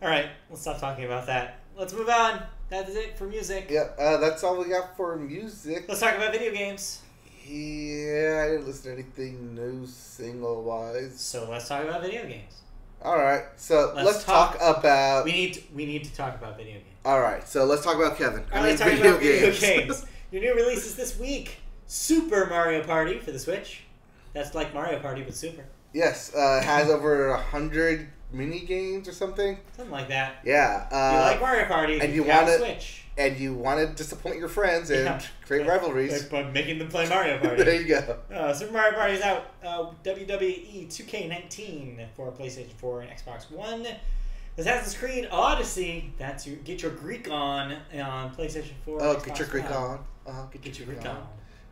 Speaker 2: Alright, let's stop talking about that. Let's move on. That is it for music.
Speaker 1: Yep, that's all we got for music.
Speaker 2: Let's talk about video games.
Speaker 1: Yeah, I didn't listen to anything new single-wise.
Speaker 2: So let's talk about video games.
Speaker 1: Alright, so let's talk about...
Speaker 2: We need to talk about video games.
Speaker 1: Alright, so let's talk about Kevin.
Speaker 2: Let's talk about video games. Your new releases this week. Super Mario Party for the Switch. That's like Mario Party, but super.
Speaker 1: Yes, it has over 100 mini games or something.
Speaker 2: Something like that.
Speaker 1: Yeah.
Speaker 2: You like Mario Party,
Speaker 1: and you
Speaker 2: have
Speaker 1: want
Speaker 2: a Switch.
Speaker 1: And you want to disappoint your friends and create rivalries.
Speaker 2: By making them play Mario Party.
Speaker 1: There you go.
Speaker 2: Super Mario Party is out. WWE 2K19 for PlayStation 4 and Xbox One. Assassin's Creed Odyssey. That's get your Greek on PlayStation 4.
Speaker 1: Oh,
Speaker 2: and
Speaker 1: get
Speaker 2: Xbox
Speaker 1: your Greek
Speaker 2: One.
Speaker 1: on.
Speaker 2: Get your Greek on.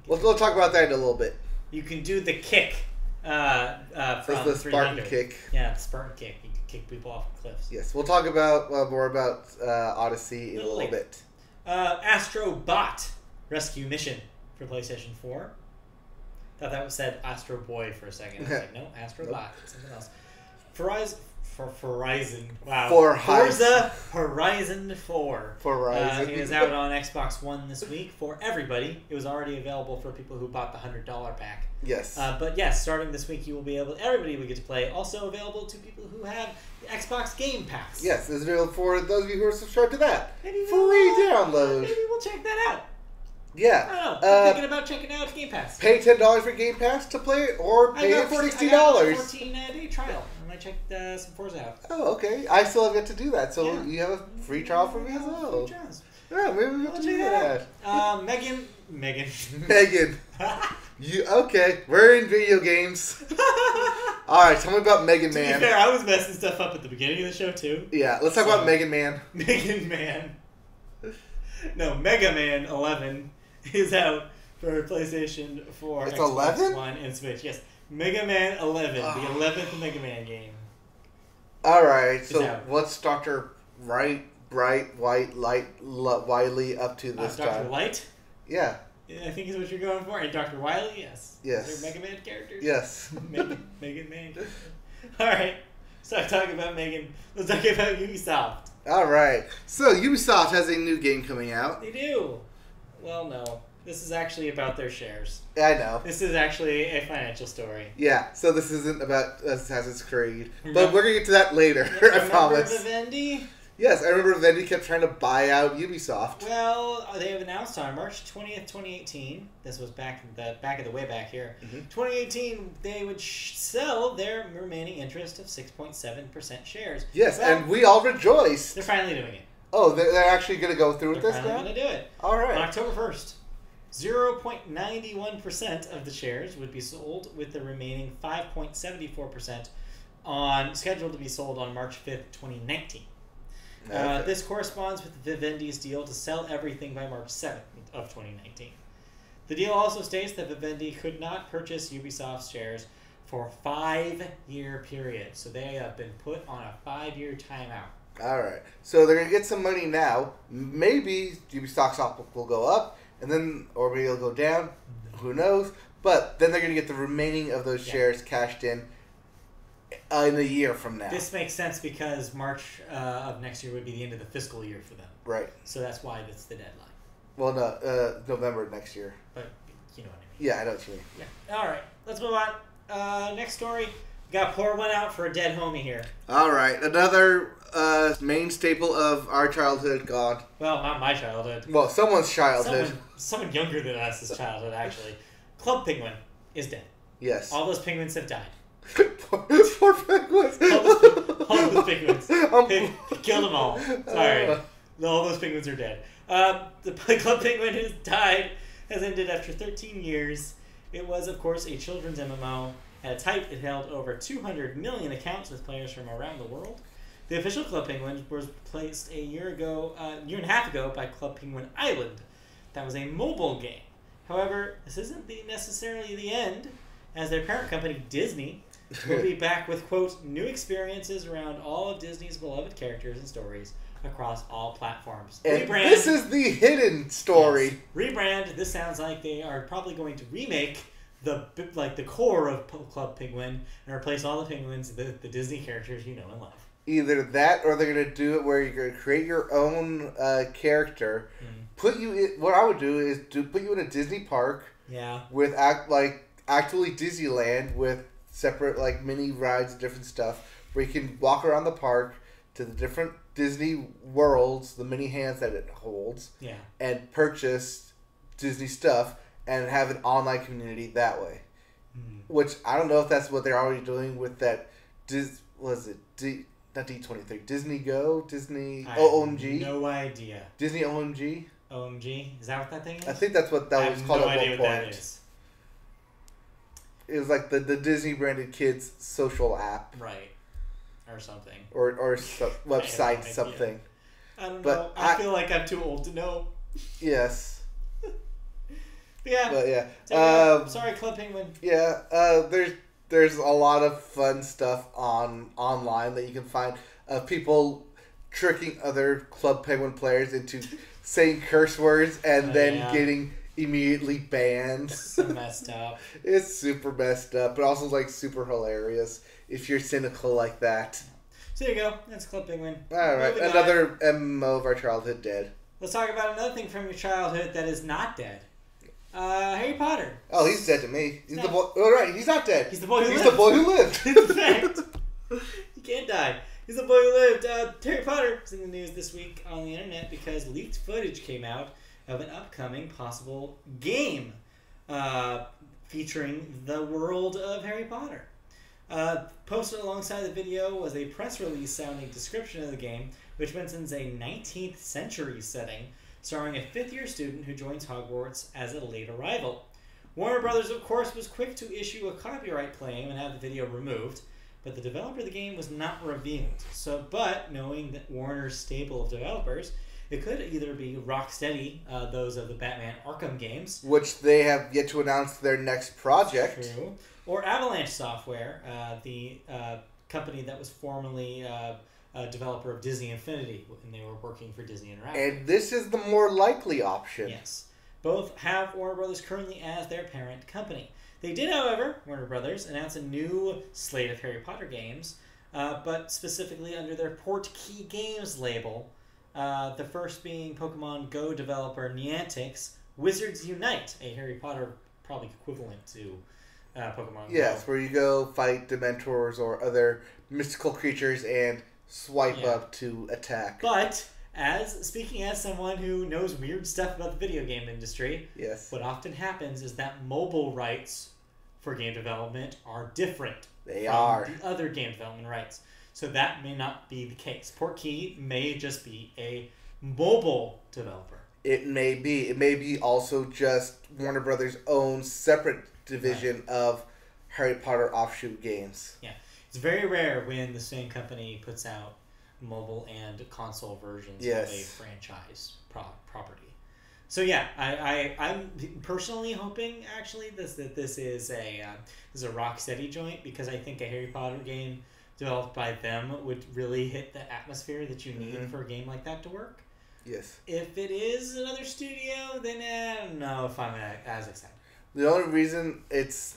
Speaker 1: We'll talk about that in a little bit.
Speaker 2: You can do the kick. From
Speaker 1: the Spartan
Speaker 2: 300.
Speaker 1: kick.
Speaker 2: Yeah, the Spartan kick. You can kick people off cliffs.
Speaker 1: Yes, we'll talk about more about Odyssey in a little bit.
Speaker 2: Astro Bot Rescue Mission. for PlayStation 4. Thought that said Astro Boy for a second. I was like, no, Astro Bot. Something else. Horizon. Wow. Forza Horizon 4.
Speaker 1: Horizon.
Speaker 2: It is out on Xbox One this week for everybody. It was already available for people who bought the $100 pack.
Speaker 1: Yes.
Speaker 2: But yes, starting this week, you will be able. Everybody will get to play. Also available to people who have the Xbox Game Pass.
Speaker 1: Yes, it's available for those of you who are subscribed to that.
Speaker 2: Maybe
Speaker 1: Free download.
Speaker 2: Maybe we'll check that out.
Speaker 1: Yeah.
Speaker 2: I don't know. I'm thinking about checking out Game Pass.
Speaker 1: Pay $10 for Game Pass to play it, or pay it $60.
Speaker 2: I got a 14-day trial. I'm going to check some Forza out.
Speaker 1: Oh, okay. I still have yet to do that, so
Speaker 2: Yeah.
Speaker 1: you have a free trial for me as well.
Speaker 2: Free trials.
Speaker 1: Yeah, maybe we'll
Speaker 2: I'll
Speaker 1: do
Speaker 2: check
Speaker 1: that.
Speaker 2: out. Megan.
Speaker 1: Megan. Okay, we're in video games. Alright, tell me about Mega
Speaker 2: To
Speaker 1: Man.
Speaker 2: be fair, I was messing stuff up at the beginning of the show, too.
Speaker 1: Yeah, let's talk about Mega Man.
Speaker 2: Mega Man. No, Mega Man 11 is out for PlayStation 4,
Speaker 1: It's
Speaker 2: Xbox
Speaker 1: 11?
Speaker 2: One, and Switch. Yes, Mega Man 11, the 11th Mega Man game.
Speaker 1: Alright, so
Speaker 2: out.
Speaker 1: what's Dr. Wiley up to this
Speaker 2: Dr.
Speaker 1: time?
Speaker 2: Light,
Speaker 1: Yeah,
Speaker 2: I think is what you're going for, and Dr. Wily, yes.
Speaker 1: Yes.
Speaker 2: They're Mega Man characters.
Speaker 1: yes.
Speaker 2: Mega Man. Alright, stop talking about Megan. Let's talk about Ubisoft.
Speaker 1: Alright, so Ubisoft has a new game coming out.
Speaker 2: They do. Well, no. This is actually about their shares.
Speaker 1: I know.
Speaker 2: This is actually a financial story.
Speaker 1: Yeah, so this isn't about Assassin's Creed. But
Speaker 2: Remember-
Speaker 1: we're going to get to that later, I
Speaker 2: Remember
Speaker 1: promise.
Speaker 2: Vivendi?
Speaker 1: Yes, I remember Vivendi kept trying to buy out Ubisoft.
Speaker 2: Well, they have announced on March 20th, 2018. This was back of the way back here. 2018, they would sell their remaining interest of 6.7% shares.
Speaker 1: Yes,
Speaker 2: Well,
Speaker 1: and we all rejoiced.
Speaker 2: they're finally doing it.
Speaker 1: Oh, they're actually going to go through with
Speaker 2: They're
Speaker 1: this
Speaker 2: finally
Speaker 1: now?
Speaker 2: going to do it.
Speaker 1: All
Speaker 2: On
Speaker 1: right.
Speaker 2: October 1st, 0.91% of the shares would be sold, with the remaining 5.74% scheduled to be sold on March 5th, 2019.
Speaker 1: Okay.
Speaker 2: This corresponds with Vivendi's deal to sell everything by March 7th of 2019. The deal also states that Vivendi could not purchase Ubisoft's shares for a 5-year period. So they have been put on a 5-year timeout.
Speaker 1: All right. So they're going to get some money now. Maybe Ubisoft stock will go up, and then, or maybe it'll go down. Who knows? But then they're going to get the remaining of those shares cashed in a year from now.
Speaker 2: This makes sense because March of next year would be the end of the fiscal year for them.
Speaker 1: Right.
Speaker 2: So that's why that's the deadline.
Speaker 1: Well, no, November next year.
Speaker 2: But you know what I mean.
Speaker 1: Yeah, I know what you mean.
Speaker 2: Yeah. All right. Let's move on. Next story. Got to pour one out for a dead homie here.
Speaker 1: All right. Another main staple of our childhood gone.
Speaker 2: Well, not my childhood.
Speaker 1: Well, someone's childhood.
Speaker 2: Someone younger than us' childhood, actually. Club Penguin is dead.
Speaker 1: Yes.
Speaker 2: All those penguins have died.
Speaker 1: Poor penguins.
Speaker 2: All those penguins. Killed them all. Sorry. All those penguins are dead. The Club Penguin has died, has ended after 13 years. It was, of course, a children's MMO. At its height, it held over 200 million accounts with players from around the world. The official Club Penguin was replaced a year and a half ago by Club Penguin Island. That was a mobile game. However, this isn't necessarily the end, as their parent company, Disney, will be back with, quote, new experiences around all of Disney's beloved characters and stories across all platforms.
Speaker 1: And this is the hidden story.
Speaker 2: Yes. Rebrand. This sounds like they are probably going to remake the core of Club Penguin and replace all the penguins, the Disney characters you know and love.
Speaker 1: Either that, or they're going to do it where you're going to create your own character. Put you in, what I would do is put you in a Disney park.
Speaker 2: Yeah.
Speaker 1: With actually Disneyland with separate mini rides and different stuff, where you can walk around the park to the different Disney worlds, the mini hands that it holds, and purchase Disney stuff and have an online community that way. Which I don't know if that's what they're already doing with that. Not D23, Disney Go, Disney OMG.
Speaker 2: No idea.
Speaker 1: Disney OMG.
Speaker 2: OMG, is that what that thing is?
Speaker 1: I think that's what that was called at one point.
Speaker 2: That is.
Speaker 1: It was like the Disney branded kids social app,
Speaker 2: right, or something,
Speaker 1: or website something.
Speaker 2: I don't
Speaker 1: but
Speaker 2: know. I feel like I'm too old to know.
Speaker 1: Yes.
Speaker 2: Yeah.
Speaker 1: But yeah.
Speaker 2: Sorry, Club Penguin.
Speaker 1: Yeah. There's a lot of fun stuff online that you can find of people tricking other Club Penguin players into saying curse words and then getting immediately banned.
Speaker 2: So messed up.
Speaker 1: It's super messed up, but also like super hilarious if you're cynical like that.
Speaker 2: So there you go. That's Club Penguin.
Speaker 1: All right,
Speaker 2: Moving on.
Speaker 1: another MMO of our childhood dead.
Speaker 2: Let's talk about another thing from your childhood that is not dead. Harry Potter.
Speaker 1: Oh, he's dead to me. He's
Speaker 2: No.
Speaker 1: the boy. Oh, right, he's not dead.
Speaker 2: He's the boy who
Speaker 1: He's
Speaker 2: lived.
Speaker 1: the boy who lived.
Speaker 2: In fact, he can't die. He's the boy who lived. Harry Potter is in the news this week on the internet because leaked footage came out of an upcoming possible game featuring the world of Harry Potter. Posted alongside the video was a press release sounding description of the game, which mentions a 19th century setting starring a fifth-year student who joins Hogwarts as a late arrival. Warner Brothers, of course, was quick to issue a copyright claim and have the video removed, but the developer of the game was not revealed. But knowing that Warner's stable of developers, it could either be Rocksteady, those of the Batman Arkham games,
Speaker 1: Which they have yet to announce their next project.
Speaker 2: true, or Avalanche Software, the company that was formerly a developer of Disney Infinity when they were working for Disney Interactive.
Speaker 1: And this is the more likely option.
Speaker 2: Yes. Both have Warner Brothers currently as their parent company. They did, however, Warner Brothers, announce a new slate of Harry Potter games, but specifically under their Portkey Games label. The first being Pokemon Go developer Niantic's Wizards Unite, a Harry Potter probably equivalent to Pokemon Go.
Speaker 1: Yes, where you go fight Dementors or other mystical creatures and swipe
Speaker 2: Yeah.
Speaker 1: up to attack.
Speaker 2: But speaking as someone who knows weird stuff about the video game industry,
Speaker 1: Yes.
Speaker 2: what often happens is that mobile rights for game development are different
Speaker 1: They
Speaker 2: from
Speaker 1: are.
Speaker 2: the other game development rights. So that may not be the case. Portkey may just be a mobile developer.
Speaker 1: It may be. It may be also just Warner Brothers' own separate division of Harry Potter offshoot games.
Speaker 2: Yeah. It's very rare when the same company puts out mobile and console versions
Speaker 1: Yes.
Speaker 2: of a franchise property. So yeah, I'm personally hoping actually that this is a Rocksteady joint, because I think a Harry Potter game developed by them would really hit the atmosphere that you need for a game like that to work.
Speaker 1: Yes.
Speaker 2: If it is another studio, then I don't know if I'm as excited.
Speaker 1: The only reason it's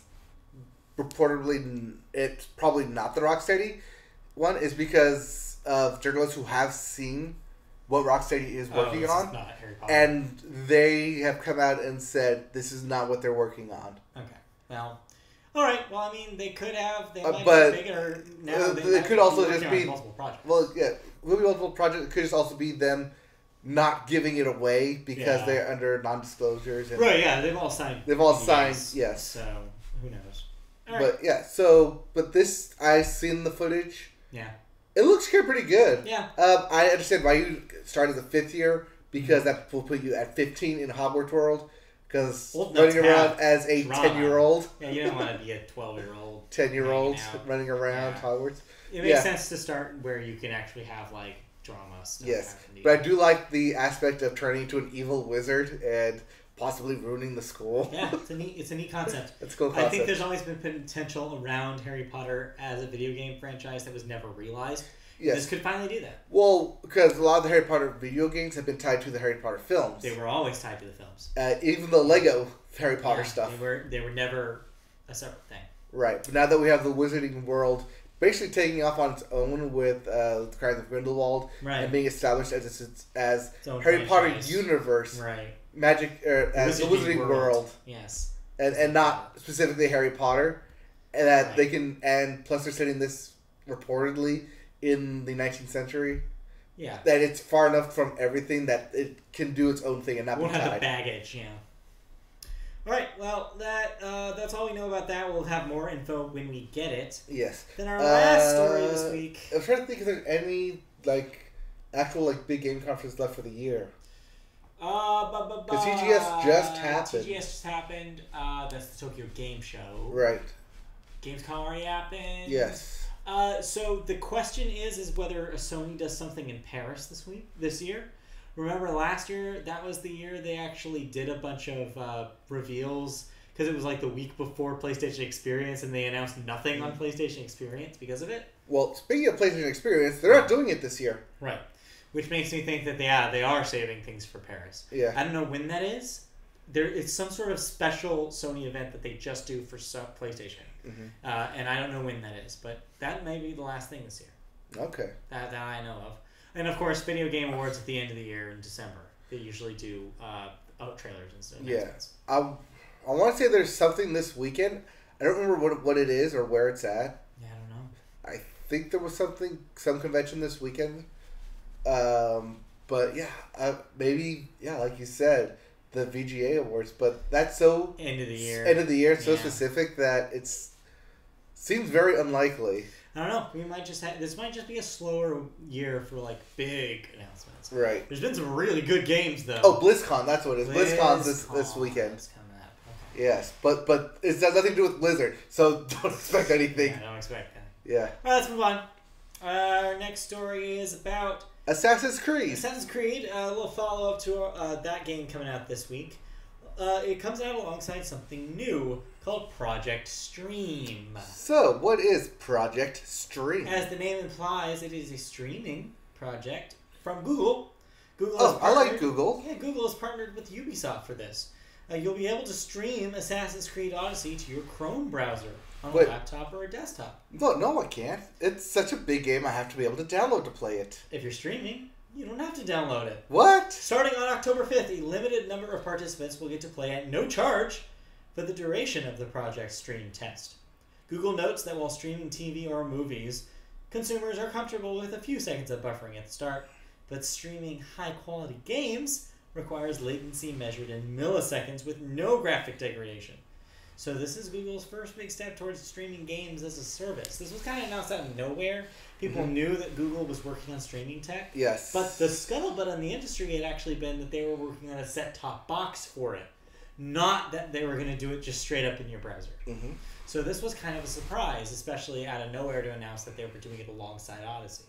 Speaker 1: probably not the Rocksteady one is because of journalists who have seen what Rocksteady is working
Speaker 2: this
Speaker 1: on,
Speaker 2: is not Harry Potter.
Speaker 1: and they have come out and said this is not what they're working on.
Speaker 2: Okay. Well, all right. Well, I mean, they could have. They might
Speaker 1: but
Speaker 2: be bigger now.
Speaker 1: it
Speaker 2: might
Speaker 1: could also
Speaker 2: working
Speaker 1: just
Speaker 2: on
Speaker 1: be-
Speaker 2: multiple projects.
Speaker 1: Well, yeah, will be multiple projects. It could just also be them not giving it away because
Speaker 2: Yeah.
Speaker 1: they're under non-disclosures. And
Speaker 2: Right. Yeah. They've all signed.
Speaker 1: They've all
Speaker 2: NDAs,
Speaker 1: signed, yes.
Speaker 2: So who knows? All right.
Speaker 1: But yeah, but this, I've seen the footage.
Speaker 2: Yeah.
Speaker 1: It looks pretty good.
Speaker 2: Yeah.
Speaker 1: I understand why you started the 5th year, because that will put you at 15 in Hogwarts World. Because
Speaker 2: Well,
Speaker 1: running
Speaker 2: that's
Speaker 1: around
Speaker 2: half
Speaker 1: as a
Speaker 2: drama.
Speaker 1: 10-year-old,
Speaker 2: Yeah. You don't want to be a 12-year-old.
Speaker 1: 10-year-old
Speaker 2: hanging out.
Speaker 1: running around
Speaker 2: Yeah.
Speaker 1: Hogwarts.
Speaker 2: It makes
Speaker 1: Yeah.
Speaker 2: sense to start where you can actually have like drama stuff.
Speaker 1: Yes,
Speaker 2: happen to
Speaker 1: but I
Speaker 2: you.
Speaker 1: do like the aspect of turning into an evil wizard and possibly ruining the school.
Speaker 2: Yeah, it's a neat concept.
Speaker 1: It's a cool
Speaker 2: I
Speaker 1: concept.
Speaker 2: think there's always been potential around Harry Potter as a video game franchise that was never realized.
Speaker 1: Yes.
Speaker 2: This could finally do that.
Speaker 1: Well, because a lot of the Harry Potter video games have been tied to the Harry Potter films.
Speaker 2: They were always tied to the films.
Speaker 1: Even the Lego Harry Potter
Speaker 2: Yeah,
Speaker 1: stuff.
Speaker 2: They were never a separate thing.
Speaker 1: Right, but now that we have the Wizarding World basically taking off on its own with the Crimes of Grindelwald
Speaker 2: Right.
Speaker 1: and being established as
Speaker 2: Its own
Speaker 1: Harry Potter
Speaker 2: franchise.
Speaker 1: universe,
Speaker 2: Right.
Speaker 1: magic as the Wizarding World,
Speaker 2: Yes.
Speaker 1: and not specifically Harry Potter, and that
Speaker 2: Right.
Speaker 1: they can, and plus they're setting this reportedly in the 19th century,
Speaker 2: Yeah.
Speaker 1: that it's far enough from everything that it can do its own thing and not
Speaker 2: Won't
Speaker 1: be
Speaker 2: have the
Speaker 1: tied.
Speaker 2: baggage, yeah. All right, well, that's all we know about that. We'll have more info when we get it.
Speaker 1: Yes.
Speaker 2: Then our last story this week.
Speaker 1: I was trying to think if there's any actual big game conference left for the year.
Speaker 2: Because
Speaker 1: TGS just happened.
Speaker 2: TGS just happened. That's the Tokyo Game Show.
Speaker 1: Right.
Speaker 2: Gamescom already happened.
Speaker 1: Yes.
Speaker 2: So the question is whether Sony does something in Paris this year. Remember last year, that was the year they actually did a bunch of reveals, because it was like the week before PlayStation Experience, and they announced nothing on PlayStation Experience because of it.
Speaker 1: Well, speaking of PlayStation Experience, they're not doing it this year.
Speaker 2: Right. Which makes me think that they are saving things for Paris.
Speaker 1: Yeah.
Speaker 2: I don't know when that is, it's some sort of special Sony event that they just do for PlayStation. And I don't know when that is, but that may be the last thing this year.
Speaker 1: Okay.
Speaker 2: That I know of. And of course, Video Game Awards at the end of the year in December. They usually do trailers and stuff.
Speaker 1: Yeah. I want to say there's something this weekend. I don't remember what it is or where it's at.
Speaker 2: Yeah, I don't know.
Speaker 1: I think there was some convention this weekend. But yeah, maybe, like you said, the VGA Awards. But that's so...
Speaker 2: End of the year.
Speaker 1: So specific that seems very unlikely.
Speaker 2: I don't know. We might just this might just be a slower year for like big announcements.
Speaker 1: Right.
Speaker 2: There's been some really good games though.
Speaker 1: Oh, BlizzCon. That's what it is. BlizzCon's this weekend. Okay. Yes, but it has nothing to do with Blizzard, so don't expect anything.
Speaker 2: Yeah, don't expect that.
Speaker 1: Yeah.
Speaker 2: All right, let's move on. Our next story is about
Speaker 1: Assassin's Creed.
Speaker 2: A little follow up to that game coming out this week. It comes out alongside something new called Project Stream.
Speaker 1: So, what is Project Stream?
Speaker 2: As the name implies, it is a streaming project from Google.
Speaker 1: I like Google.
Speaker 2: Yeah, Google has partnered with Ubisoft for this. You'll be able to stream Assassin's Creed Odyssey to your Chrome browser on a laptop or a desktop.
Speaker 1: No, I can't. It's such a big game, I have to be able to download to play it.
Speaker 2: If you're streaming, you don't have to download it.
Speaker 1: What?
Speaker 2: Starting on October 5th, a limited number of participants will get to play at no charge for the duration of the Project Stream test. Google notes that while streaming TV or movies, consumers are comfortable with a few seconds of buffering at the start, but streaming high-quality games requires latency measured in milliseconds with no graphic degradation. So this is Google's first big step towards streaming games as a service. This was kind of announced out of nowhere. People knew that Google was working on streaming tech.
Speaker 1: Yes.
Speaker 2: But the scuttlebutt on the industry had actually been that they were working on a set-top box for it. Not that they were going to do it just straight up in your browser. So this was kind of a surprise, especially out of nowhere to announce that they were doing it alongside Odyssey.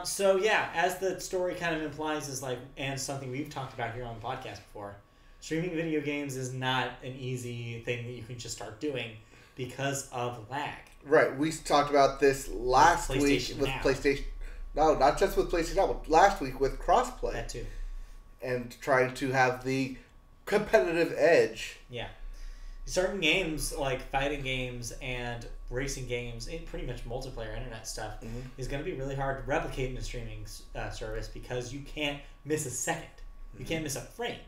Speaker 2: So yeah, as the story kind of implies, and something we've talked about here on the podcast before, streaming video games is not an easy thing that you can just start doing because of lag.
Speaker 1: Right, we talked about this last week with PlayStation. No, not just with PlayStation Now, but last week with crossplay.
Speaker 2: That too.
Speaker 1: And trying to have the competitive edge.
Speaker 2: Yeah. Certain games, like fighting games and racing games, and pretty much multiplayer internet stuff, is going to be really hard to replicate in a streaming service because you can't miss a second. You can't miss a frame.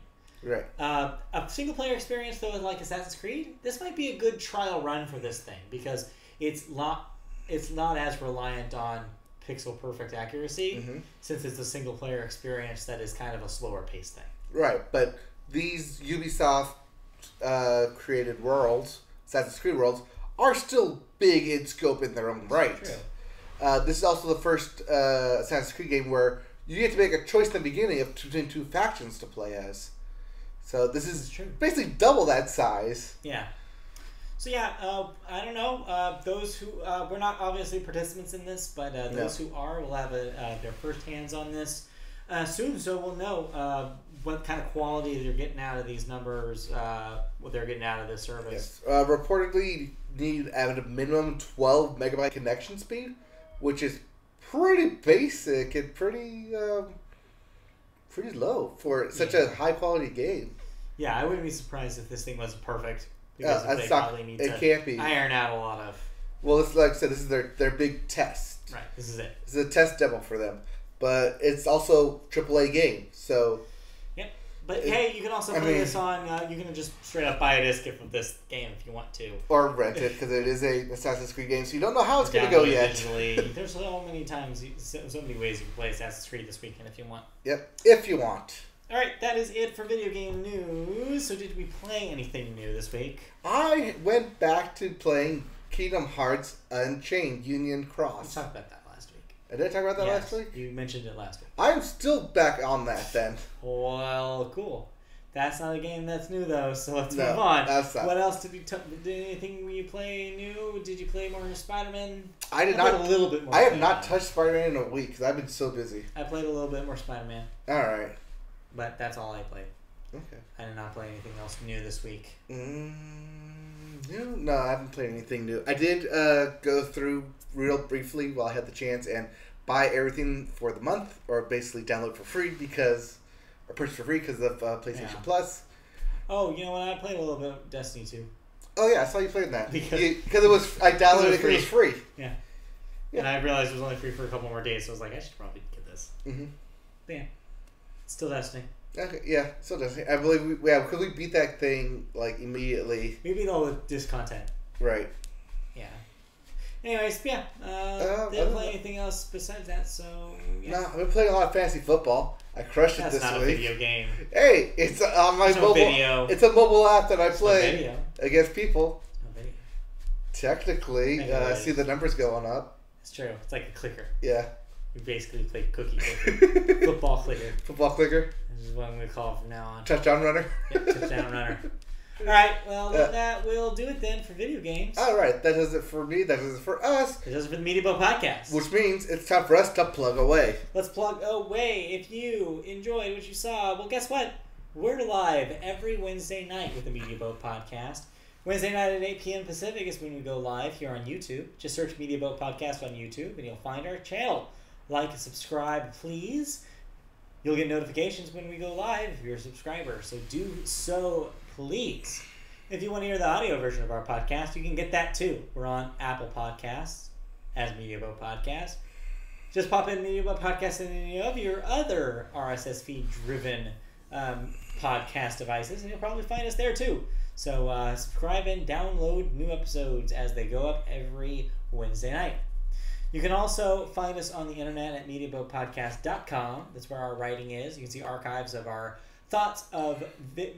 Speaker 1: Right.
Speaker 2: A single-player experience, though, like Assassin's Creed, this might be a good trial run for this thing because it's not as reliant on pixel-perfect accuracy since it's a single-player experience that is kind of a slower-paced thing.
Speaker 1: Right, but these Ubisoft created worlds, Assassin's Creed worlds, are still big in scope in their own right.
Speaker 2: True.
Speaker 1: This is also the first Assassin's Creed game where you get to make a choice in the beginning between two factions to play as. So this is basically double that size.
Speaker 2: Yeah. So yeah, I don't know. Those who we're not obviously participants in this, but those who are will have their first hands on this soon. So we'll know what kind of quality they're getting out of these numbers, what they're getting out of this service.
Speaker 1: Yes. Reportedly, you need at a minimum 12 megabyte connection speed, which is pretty basic and pretty low for such a high quality game.
Speaker 2: Yeah, I wouldn't be surprised if this thing wasn't perfect because they probably need to
Speaker 1: can't be.
Speaker 2: Iron out a lot of.
Speaker 1: Well, it's like I said, this is their big test.
Speaker 2: Right, this is it.
Speaker 1: This is a test demo for them, but it's also AAA game, so.
Speaker 2: Yep, but hey, you can also play this on. You can just straight up buy a disc of this game if you want to,
Speaker 1: or rent it because it is a Assassin's Creed game, so you don't know how it's going to go yet.
Speaker 2: Digitally. There's so many times, so many ways you can play Assassin's Creed this weekend if you want.
Speaker 1: Yep, if you want.
Speaker 2: All right, that is it for video game news. So did we play anything new this week?
Speaker 1: I went back to playing Kingdom Hearts Unchained Union Cross.
Speaker 2: We talked about that last week.
Speaker 1: Did I talk about that last week?
Speaker 2: You mentioned it last week.
Speaker 1: I'm still back on that then.
Speaker 2: Well, cool. That's not a game that's new though, so let's move on.
Speaker 1: That's not.
Speaker 2: What else did anything you play new? Did you play more Spider-Man?
Speaker 1: I did not.
Speaker 2: A little bit more.
Speaker 1: I have not touched Spider-Man in a week because I've been so busy.
Speaker 2: I played a little bit more Spider-Man.
Speaker 1: All right.
Speaker 2: But that's all I played.
Speaker 1: Okay.
Speaker 2: I did not play anything else new this week.
Speaker 1: No, I haven't played anything new. I did go through real briefly while I had the chance and buy everything for the month, or basically download for free purchase for free because of PlayStation Plus.
Speaker 2: Oh, you know what? I played a little bit of Destiny 2.
Speaker 1: Oh yeah, I saw you playing that
Speaker 2: Because
Speaker 1: it was. I downloaded it because it was free.
Speaker 2: Yeah.
Speaker 1: Yeah.
Speaker 2: And I realized it was only free for a couple more days, so I was like, I should probably get this.
Speaker 1: Mm-hmm.
Speaker 2: But yeah, still Destiny.
Speaker 1: Okay, yeah, still Destiny. I believe because we beat that thing like immediately.
Speaker 2: We beat all the disc content.
Speaker 1: Right.
Speaker 2: Yeah. Anyways, yeah. Didn't play anything else besides that, so yeah.
Speaker 1: No, I've been playing a lot of fantasy football. I crushed
Speaker 2: That's
Speaker 1: it this
Speaker 2: not
Speaker 1: week.
Speaker 2: a video game.
Speaker 1: Hey, it's on my
Speaker 2: There's no
Speaker 1: mobile.
Speaker 2: video.
Speaker 1: It's a mobile app that I
Speaker 2: There's no
Speaker 1: play
Speaker 2: video.
Speaker 1: against people.
Speaker 2: No video.
Speaker 1: Technically,
Speaker 2: Anyways.
Speaker 1: see the numbers going up.
Speaker 2: It's true. It's like a clicker.
Speaker 1: Yeah.
Speaker 2: We basically play cookie clicker. Football clicker.
Speaker 1: Football clicker.
Speaker 2: This is what I'm going to call it from now on.
Speaker 1: Touchdown runner.
Speaker 2: Yep, touchdown runner. Alright, well, that will do it then for video games.
Speaker 1: Alright, that does it for me. That does it for us.
Speaker 2: It does it for the Media Boat Podcast.
Speaker 1: Which means it's time for us to plug away.
Speaker 2: Let's plug away. If you enjoyed what you saw, well, guess what? We're live every Wednesday night with the Media Boat Podcast. Wednesday night at 8 p.m. Pacific is when we go live here on YouTube. Just search Media Boat Podcast on YouTube and you'll find our channel. Like and subscribe, please. You'll get notifications when we go live if you're a subscriber. So do so, please. If you want to hear the audio version of our podcast, you can get that too. We're on Apple Podcasts as Media Boat Podcast. Just pop in Media Boat Podcast in any of your other RSS feed-driven podcast devices, and you'll probably find us there too. So subscribe and download new episodes as they go up every Wednesday night. You can also find us on the internet at MediaBoatPodcast.com. That's where our writing is. You can see archives of our thoughts of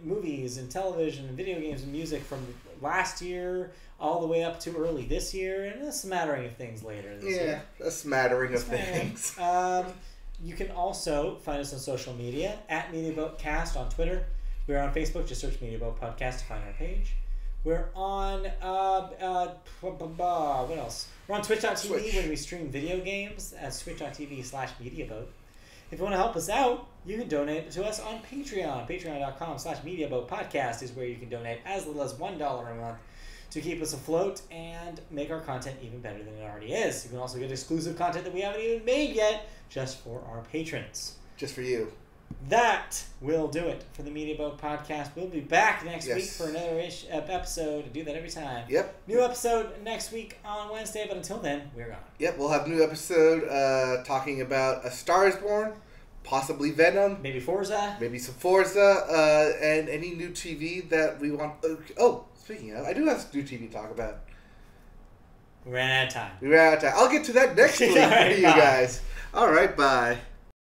Speaker 2: movies and television and video games and music from last year all the way up to early this year, and a smattering of things later this year.
Speaker 1: Yeah, a smattering of things.
Speaker 2: You can also find us on social media at MediaBoatCast on Twitter. We're on Facebook. Just search MediaBoat Podcast to find our page. We're on what else? We're on Twitch.tv when we stream video games at twitch.tv/MediaBoat. If you want to help us out, you can donate to us on Patreon. Patreon.com/MediaBoatPodcast is where you can donate as little as $1 a month to keep us afloat and make our content even better than it already is. You can also get exclusive content that we haven't even made yet just for our patrons.
Speaker 1: Just for you.
Speaker 2: That will do it for the Media Boat Podcast. We'll be back next week for another episode. I do that every time.
Speaker 1: Yep.
Speaker 2: New episode next week on Wednesday, but until then, we're gone.
Speaker 1: Yep, we'll have a new episode talking about A Star is Born, possibly Venom.
Speaker 2: Maybe Forza.
Speaker 1: Maybe some Forza, and any new TV that we want. Oh, speaking of, I do have some new TV to talk about.
Speaker 2: We ran out of time.
Speaker 1: I'll get to that next week for you guys. All right, bye.